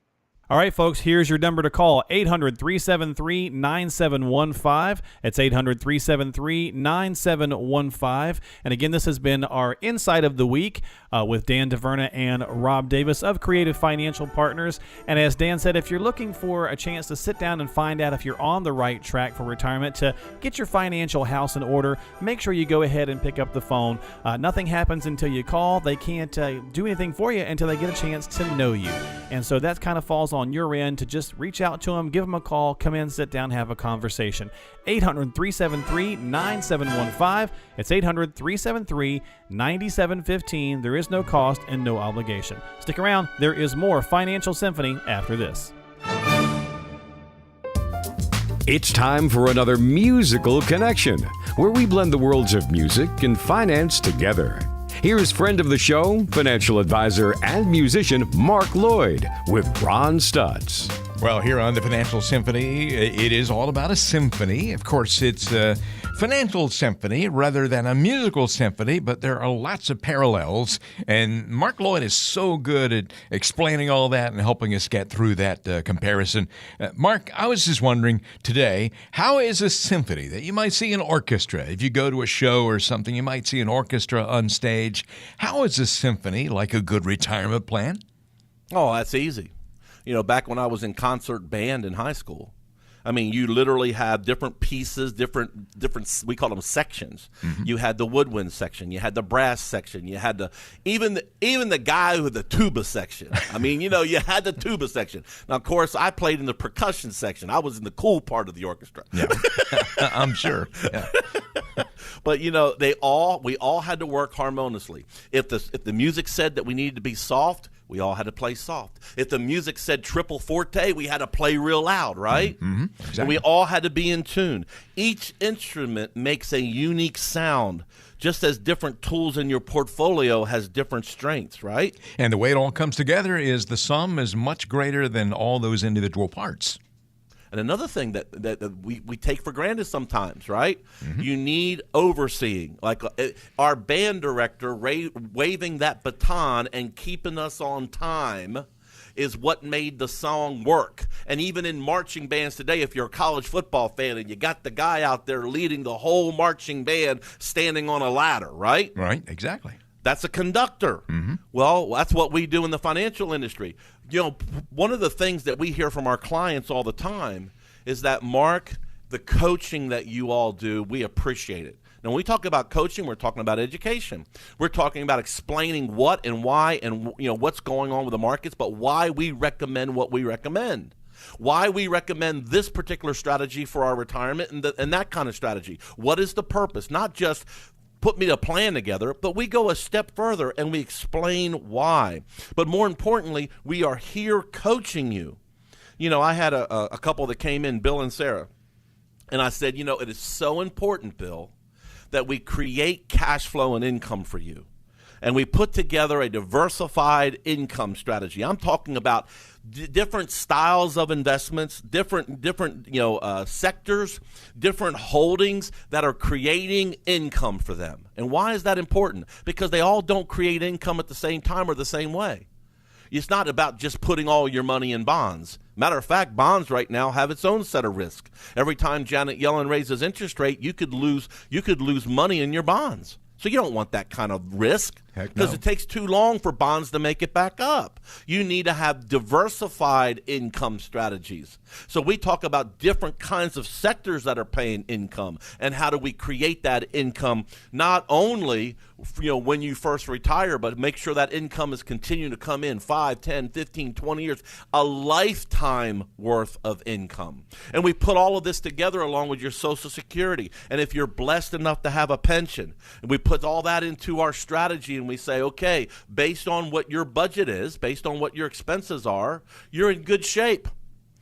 Speaker 2: All right, folks, here's your number to call, 800-373-9715. It's 800-373-9715. And again, this has been our Insight of the Week with Dan DeVerna and Rob Davis of Creative Financial Partners. And as Dan said, if you're looking for a chance to sit down and find out if you're on the right track for retirement, to get your financial house in order, make sure you go ahead and pick up the phone. Nothing happens until you call. They can't do anything for you until they get a chance to know you. And so that kind of falls on your end to just reach out to them, give them a call, come in, sit down, have a conversation. 800-373-9715. It's 800-373-9715. There is no cost and no obligation. Stick around. There is more Financial Symphony after this.
Speaker 6: It's time for another musical connection, where we blend the worlds of music and finance together. Here's friend of the show, financial advisor and musician Mark Lloyd with Ron Stutz.
Speaker 7: Well, here on the Financial Symphony, it is all about a symphony. Of course, it's a financial symphony rather than a musical symphony, but there are lots of parallels. And Mark Lloyd is so good at explaining all that and helping us get through that comparison. Mark, I was just wondering today, how is a symphony that you might see an orchestra? If you go to a show or something, you might see an orchestra on stage. How is a symphony like a good retirement plan?
Speaker 8: Oh, that's easy. Back when I was in concert band in high school, you literally have different pieces, different. We call them sections. Mm-hmm. You had the woodwind section, you had the brass section, you had even the guy with the tuba section. You had the tuba section. Now, of course, I played in the percussion section. I was in the cool part of the orchestra.
Speaker 7: Yeah, I'm sure. Yeah.
Speaker 8: But we all had to work harmoniously. If the music said that we needed to be soft, we all had to play soft. If the music said triple forte, we had to play real loud, right?
Speaker 7: Mm-hmm. Exactly.
Speaker 8: And we all had to be in tune. Each instrument makes a unique sound, just as different tools in your portfolio has different strengths, right?
Speaker 7: And the way it all comes together is the sum is much greater than all those individual parts.
Speaker 8: And another thing that we take for granted sometimes, right? You need overseeing, like our band director waving that baton and keeping us on time is what made the song work. And even in marching bands today, if you're a college football fan and you got the guy out there leading the whole marching band standing on a ladder, right?
Speaker 7: Right, exactly.
Speaker 8: That's a conductor. Well, that's what we do in the financial industry. You know, one of the things that we hear from our clients all the time is that, Mark, the coaching that you all do, we appreciate it. Now, when we talk about coaching, we're talking about education. We're talking about explaining what and why and, you know, what's going on with the markets, but why we recommend what we recommend. Why we recommend this particular strategy for our retirement and that kind of strategy. What is the purpose? Not just put me a plan together, but we go a step further and we explain why. But more importantly, we are here coaching you. You know, I had a couple that came in, Bill and Sarah, and I said, you know, it is so important, Bill, that we create cash flow and income for you. And we put together a diversified income strategy. I'm talking about different styles of investments, different sectors, different holdings that are creating income for them. And why is that important? Because they all don't create income at the same time or the same way. It's not about just putting all your money in bonds. Matter of fact, bonds right now have its own set of risk. Every time Janet Yellen raises interest rate, you could lose money in your bonds. So you don't want that kind of risk because it takes too long for bonds to make it back up. You need to have diversified income strategies. So we talk about different kinds of sectors that are paying income and how do we create that income not only when you first retire, but make sure that income is continuing to come in 5, 10, 15, 20 years, a lifetime worth of income. And we put all of this together along with your Social Security. And if you're blessed enough to have a pension, and we put all that into our strategy and we say, okay, based on what your budget is, based on what your expenses are, you're in good shape.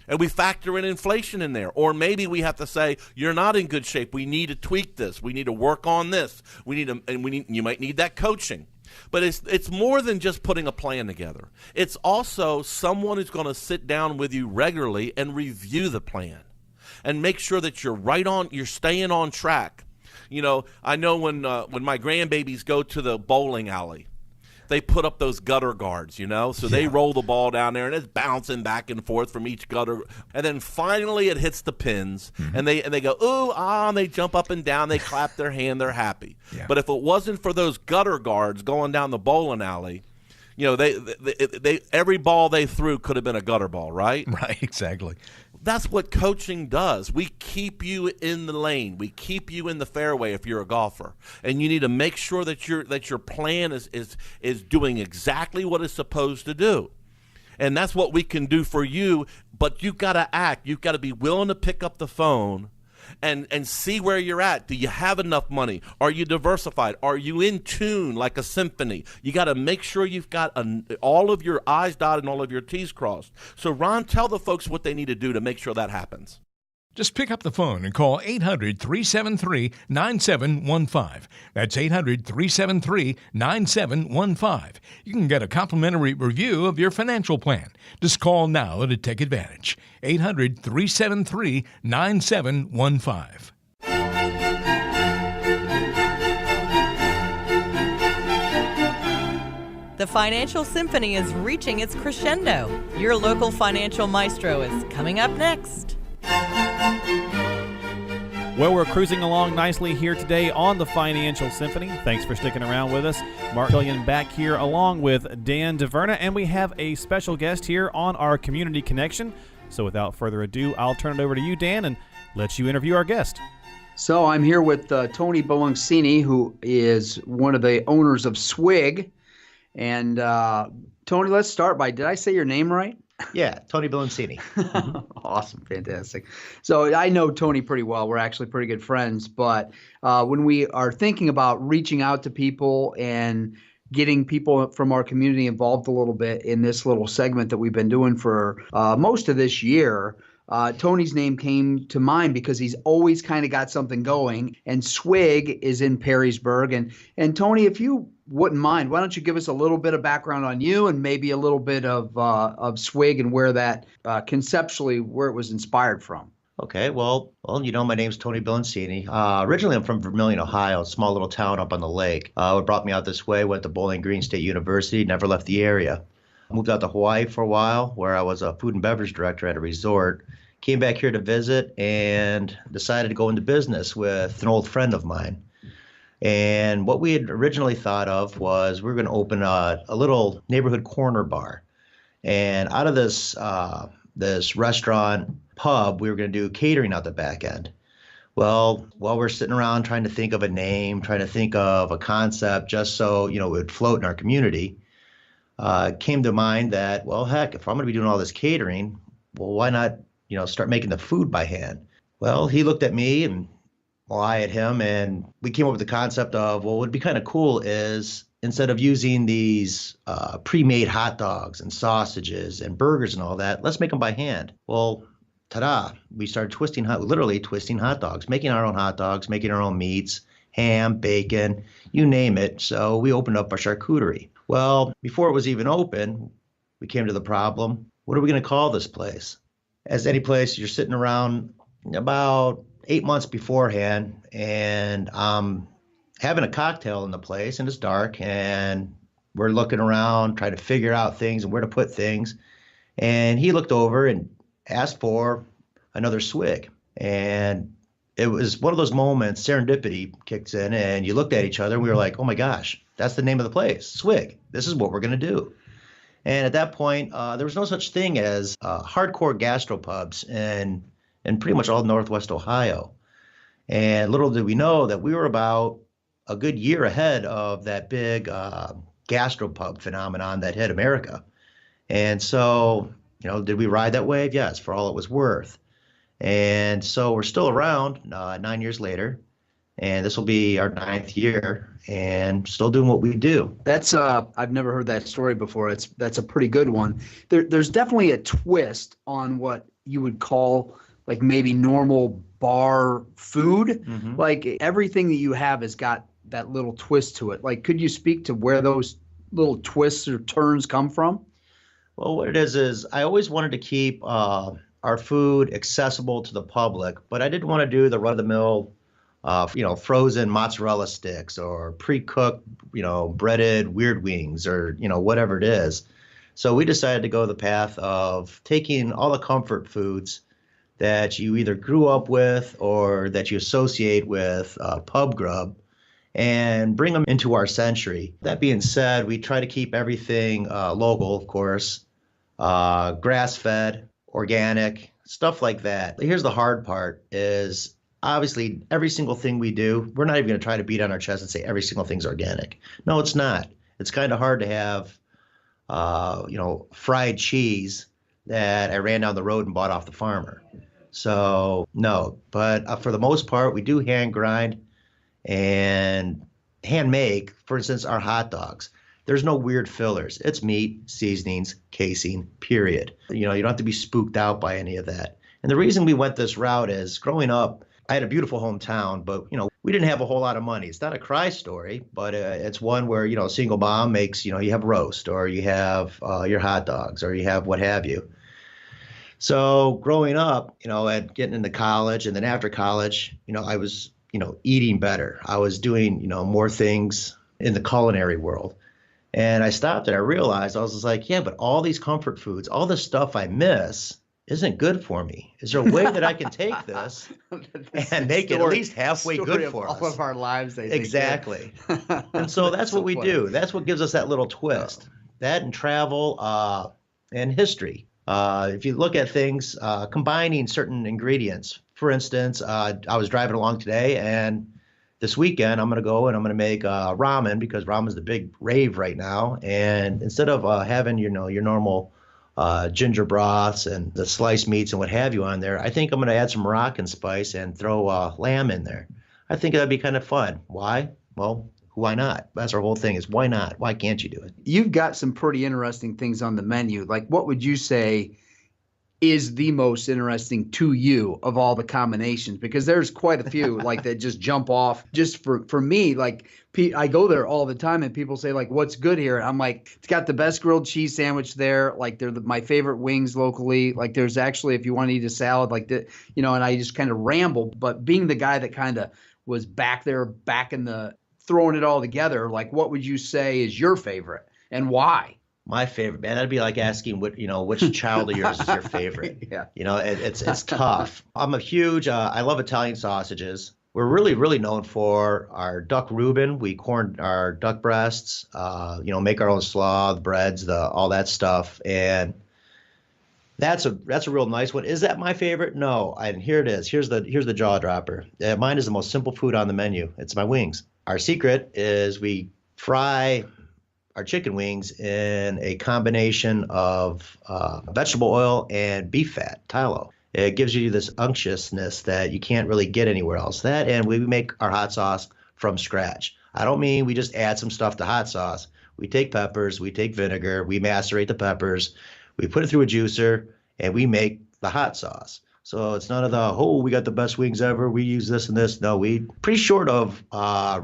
Speaker 8: And we factor in inflation in there. Or maybe we have to say, you're not in good shape. We need to tweak this. We need to work on this. You might need that coaching. But it's more than just putting a plan together. It's also someone who's going to sit down with you regularly and review the plan and make sure that you're staying on track. You know, I know when my grandbabies go to the bowling alley, they put up those gutter guards, so they roll the ball down there and it's bouncing back and forth from each gutter. And then finally it hits the pins and they go, ooh, ah, and they jump up and down. They clap their hand. They're happy. Yeah. But if it wasn't for those gutter guards going down the bowling alley, they every ball they threw could have been a gutter ball, right?
Speaker 7: Right, exactly.
Speaker 8: That's what coaching does. We keep you in the lane. We keep you in the fairway if you're a golfer. And you need to make sure that your plan is doing exactly what it's supposed to do. And that's what we can do for you, but you've got to act. You've got to be willing to pick up the phone and see where you're at. Do you have enough money? Are you diversified? Are you in tune like a symphony? You got to make sure you've got all of your I's dotted and all of your T's crossed. So, Ron, tell the folks what they need to do to make sure that happens.
Speaker 7: Just pick up the phone and call 800-373-9715. That's 800-373-9715. You can get a complimentary review of your financial plan. Just call now to take advantage. 800-373-9715.
Speaker 10: The Financial Symphony is reaching its crescendo. Your local financial maestro is coming up next.
Speaker 2: Well, we're cruising along nicely here today on the Financial Symphony. Thanks for sticking around with us. Mark Killian back here along with Dan DeVerna, and we have a special guest here on our Community Connection. So without further ado, I'll turn it over to you, Dan, and let you interview our guest.
Speaker 3: So I'm here with Tony Bilancini, who is one of the owners of Swig. And Tony, let's start by, did I say your name right?
Speaker 11: Yeah, Tony Bilancini.
Speaker 3: Awesome. Fantastic. So I know Tony pretty well. We're actually pretty good friends. But when we are thinking about reaching out to people and getting people from our community involved a little bit in this little segment that we've been doing for most of this year, Tony's name came to mind because he's always kind of got something going. And Swig is in Perrysburg. And Tony, if you wouldn't mind, why don't you give us a little bit of background on you and maybe a little bit of Swig and where that conceptually where it was inspired from.
Speaker 11: Okay, well, my name's Tony Bilancini. Originally, I'm from Vermilion, Ohio, a small little town up on the lake. What brought me out this way, went to Bowling Green State University, never left the area. Moved out to Hawaii for a while, where I was a food and beverage director at a resort. Came back here to visit and decided to go into business with an old friend of mine. And what we had originally thought of was we were going to open a little neighborhood corner bar. And out of this restaurant pub, we were going to do catering out the back end. Well, while we're sitting around trying to think of a name, trying to think of a concept just so, it would float in our community, came to mind that, well, heck, if I'm going to be doing all this catering, well, why not, start making the food by hand? Well, he looked at me and I at him, and we came up with the concept of, well, what would be kind of cool is instead of using these pre-made hot dogs and sausages and burgers and all that, let's make them by hand. Well, ta-da, we started literally twisting hot dogs, making our own hot dogs, making our own meats, ham, bacon, you name it. So we opened up our charcuterie. Well, before it was even open, we came to the problem, what are we going to call this place? As any place, you're sitting around about 8 months beforehand, and I'm having a cocktail in the place, and it's dark, and we're looking around, trying to figure out things and where to put things. And he looked over and asked for another swig. And it was one of those moments, serendipity kicks in, and you looked at each other, and we were like, oh my gosh, that's the name of the place, Swig. This is what we're going to do. And at that point, there was no such thing as hardcore gastropubs in pretty much all Northwest Ohio. And little did we know that we were about a good year ahead of that big gastropub phenomenon that hit America. And so, did we ride that wave? Yes, for all it was worth. And so we're still around 9 years later, and this will be our 9th year, and still doing what we do.
Speaker 3: That's I've never heard that story before. That's a pretty good one. There's definitely a twist on what you would call like maybe normal bar food. Mm-hmm. Like everything that you have has got that little twist to it. Like, could you speak to where those little twists or turns come from?
Speaker 11: Well, what it is I always wanted to keep our food accessible to the public, but I didn't want to do the run-of-the-mill, frozen mozzarella sticks or pre-cooked, breaded weird wings or, whatever it is. So we decided to go the path of taking all the comfort foods that you either grew up with or that you associate with pub grub and bring them into our century. That being said, we try to keep everything local, of course, grass-fed, organic, stuff like that. Here's the hard part is obviously every single thing we do, we're not even going to try to beat on our chest and say every single thing's organic. No, it's not. It's kind of hard to have, fried cheese that I ran down the road and bought off the farmer. So no, but for the most part, we do hand grind and hand make, for instance, our hot dogs. There's no weird fillers. It's meat, seasonings, casing, period. You don't have to be spooked out by any of that. And the reason we went this route is growing up, I had a beautiful hometown, but, we didn't have a whole lot of money. It's not a cry story, but it's one where, a single mom makes, you have roast or you have your hot dogs or you have what have you. So growing up, and getting into college and then after college, I was, eating better. I was doing, more things in the culinary world. And I stopped and I realized, I was just like, yeah, but all these comfort foods, all the stuff I miss isn't good for me. Is there a way that I can take this and make it at least halfway good for us?
Speaker 3: All of our lives, they
Speaker 11: exactly. And so that's what we do. That's what gives us that little twist. That and travel and history. If you look at things, combining certain ingredients. For instance, I was driving along today, and this weekend I'm going to go and I'm going to make ramen because ramen's the big rave right now. And instead of having your normal ginger broths and the sliced meats and what have you on there, I think I'm going to add some Moroccan spice and throw lamb in there. I think that'd be kind of fun. Why? Well, why not? That's our whole thing is why not? Why can't you do it?
Speaker 3: You've got some pretty interesting things on the menu. Like, what would you say is the most interesting to you of all the combinations? Because there's quite a few like that just jump off. Just for me, like I go there all the time and people say like, what's good here? And I'm like, it's got the best grilled cheese sandwich there. Like they're my favorite wings locally. Like there's actually, if you want to eat a salad like that, and I just kind of ramble, but being the guy that kind of was back there, throwing it all together, like what would you say is your favorite and why?
Speaker 11: My favorite, man, that'd be like asking which child of yours is your favorite.
Speaker 3: Yeah.
Speaker 11: It's tough. I'm a huge, I love Italian sausages. We're really, really known for our duck Reuben. We corn our duck breasts, make our own slaw, the breads, all that stuff. And that's a real nice one. Is that my favorite? No. And here it is. Here's the jaw dropper. Mine is the most simple food on the menu. It's my wings. Our secret is we fry our chicken wings in a combination of vegetable oil and beef fat, tallow. It gives you this unctuousness that you can't really get anywhere else. That, and we make our hot sauce from scratch. I don't mean we just add some stuff to hot sauce. We take peppers, we take vinegar, we macerate the peppers, we put it through a juicer, and we make the hot sauce. So it's none of the, we got the best wings ever, we use this and this. No, pretty short of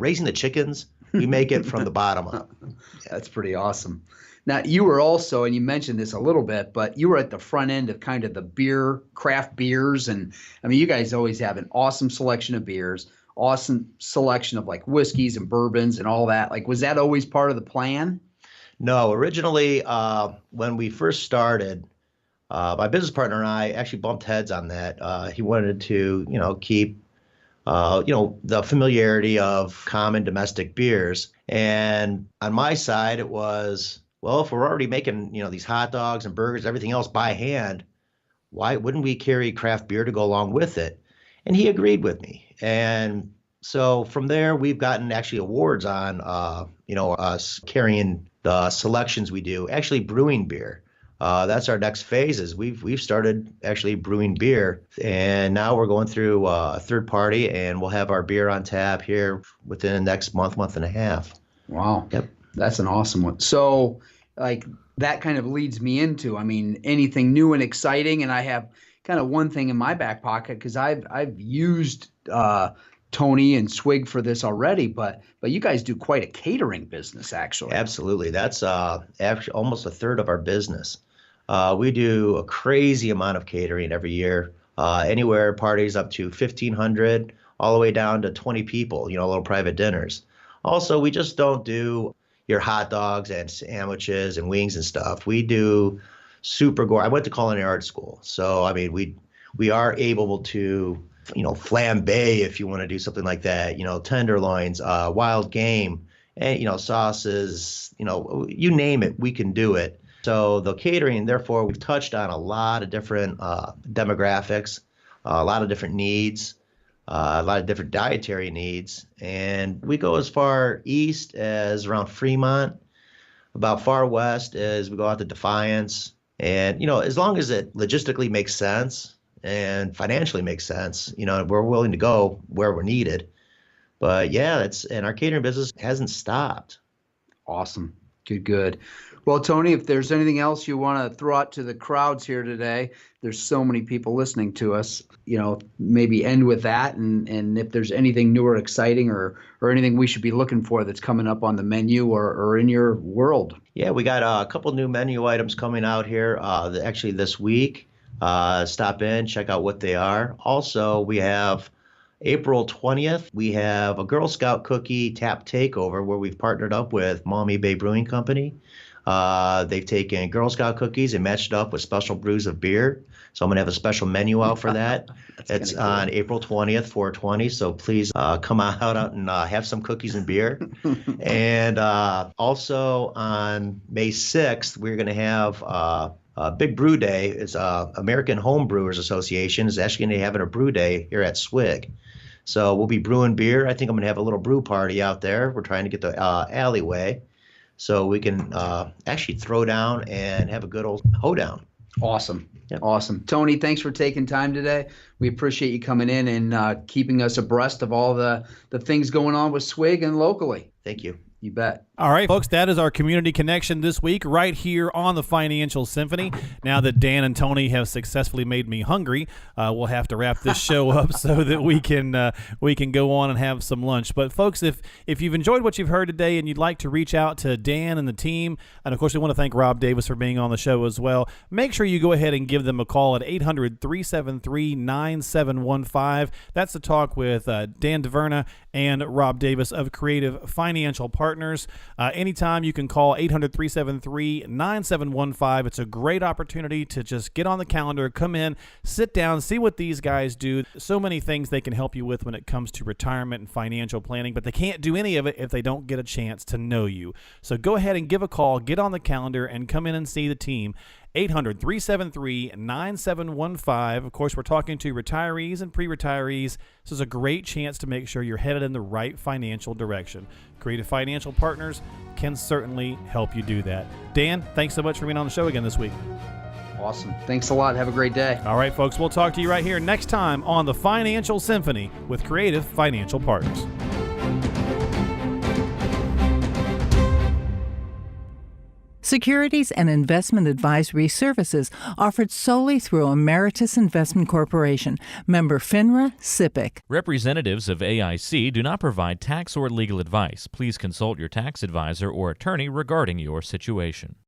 Speaker 11: raising the chickens, we make it from the bottom up.
Speaker 3: Yeah, that's pretty awesome. Now, you were also, and you mentioned this a little bit, but you were at the front end of kind of the craft beers. And I mean, you guys always have an awesome selection of beers, awesome selection of like whiskeys and bourbons and all that. Like, was that always part of the plan?
Speaker 11: No, originally, when we first started, my business partner and I actually bumped heads on that. He wanted to, keep the familiarity of common domestic beers. And on my side, it was, well, if we're already making, these hot dogs and burgers, everything else by hand, why wouldn't we carry craft beer to go along with it? And he agreed with me. And so from there, we've gotten actually awards on, us carrying the selections we do, actually brewing beer. That's our next phase. Is we've started actually brewing beer, and now we're going through a third party, and we'll have our beer on tap here within the next month and a half.
Speaker 3: Wow.
Speaker 11: Yep.
Speaker 3: That's an awesome one. So, like, that kind of leads me into, I mean, anything new and exciting. And I have kind of one thing in my back pocket because I've used Tony and Swig for this already, but you guys do quite a catering business, actually.
Speaker 11: Absolutely. That's actually almost a third of our business. We do a crazy amount of catering every year, anywhere parties up to 1,500 all the way down to 20 people, little private dinners. Also, we just don't do your hot dogs and sandwiches and wings and stuff. We do super gore. I went to culinary arts school. So, I mean, we are able to, flambe if you want to do something like that, tenderloins, wild game, and, sauces, you name it, we can do it. So the catering, therefore, we've touched on a lot of different demographics, a lot of different needs, a lot of different dietary needs. And we go as far east as around Fremont, about far west as we go out to Defiance. And, as long as it logistically makes sense and financially makes sense, we're willing to go where we're needed. But yeah, and our catering business hasn't stopped.
Speaker 3: Awesome. Good. Well, Tony, if there's anything else you want to throw out to the crowds here today, there's so many people listening to us, maybe end with that. And if there's anything new or exciting or anything we should be looking for that's coming up on the menu or in your world.
Speaker 11: Yeah, we got a couple new menu items coming out here actually this week. Stop in, check out what they are. Also, we have April 20th, we have a Girl Scout cookie tap takeover where we've partnered up with Maumee Bay Brewing Company. They've taken Girl Scout cookies and matched it up with special brews of beer. So I'm going to have a special menu out for that. It's cool. On April 20th, 420. So please come out and have some cookies and beer. And also on May 6th, we're going to have a big brew day. It's American Home Brewers Association is actually going to be having a brew day here at Swig. So we'll be brewing beer. I think I'm going to have a little brew party out there. We're trying to get the alleyway so we can actually throw down and have a good old hoedown.
Speaker 3: Awesome.
Speaker 11: Yep.
Speaker 3: Awesome. Tony, thanks for taking time today. We appreciate you coming in and keeping us abreast of all the things going on with Swig and locally.
Speaker 11: Thank you.
Speaker 3: You bet.
Speaker 2: All right, folks, that is our community connection this week right here on the Financial Symphony. Now that Dan and Tony have successfully made me hungry, we'll have to wrap this show up so that we can go on and have some lunch. But folks, if you've enjoyed what you've heard today and you'd like to reach out to Dan and the team, and of course we want to thank Rob Davis for being on the show as well, make sure you go ahead and give them a call at 800-373-9715. That's to talk with Dan DeVerna and Rob Davis of Creative Financial Partners. Anytime you can call 800-373-9715. It's a great opportunity to just get on the calendar, come in, sit down, see what these guys do. So many things they can help you with when it comes to retirement and financial planning, but they can't do any of it if they don't get a chance to know you. So go ahead and give a call, get on the calendar, and come in and see the team. 800-373-9715. Of course, we're talking to retirees and pre-retirees. This is a great chance to make sure you're headed in the right financial direction. Creative Financial Partners can certainly help you do that. Dan, thanks so much for being on the show again this week.
Speaker 3: Awesome. Thanks a lot. Have a great day.
Speaker 2: All right, folks, we'll talk to you right here next time on the Financial Symphony with Creative Financial Partners.
Speaker 12: Securities and investment advisory services offered solely through Emeritus Investment Corporation, member FINRA, SIPC.
Speaker 13: Representatives of AIC do not provide tax or legal advice. Please consult your tax advisor or attorney regarding your situation.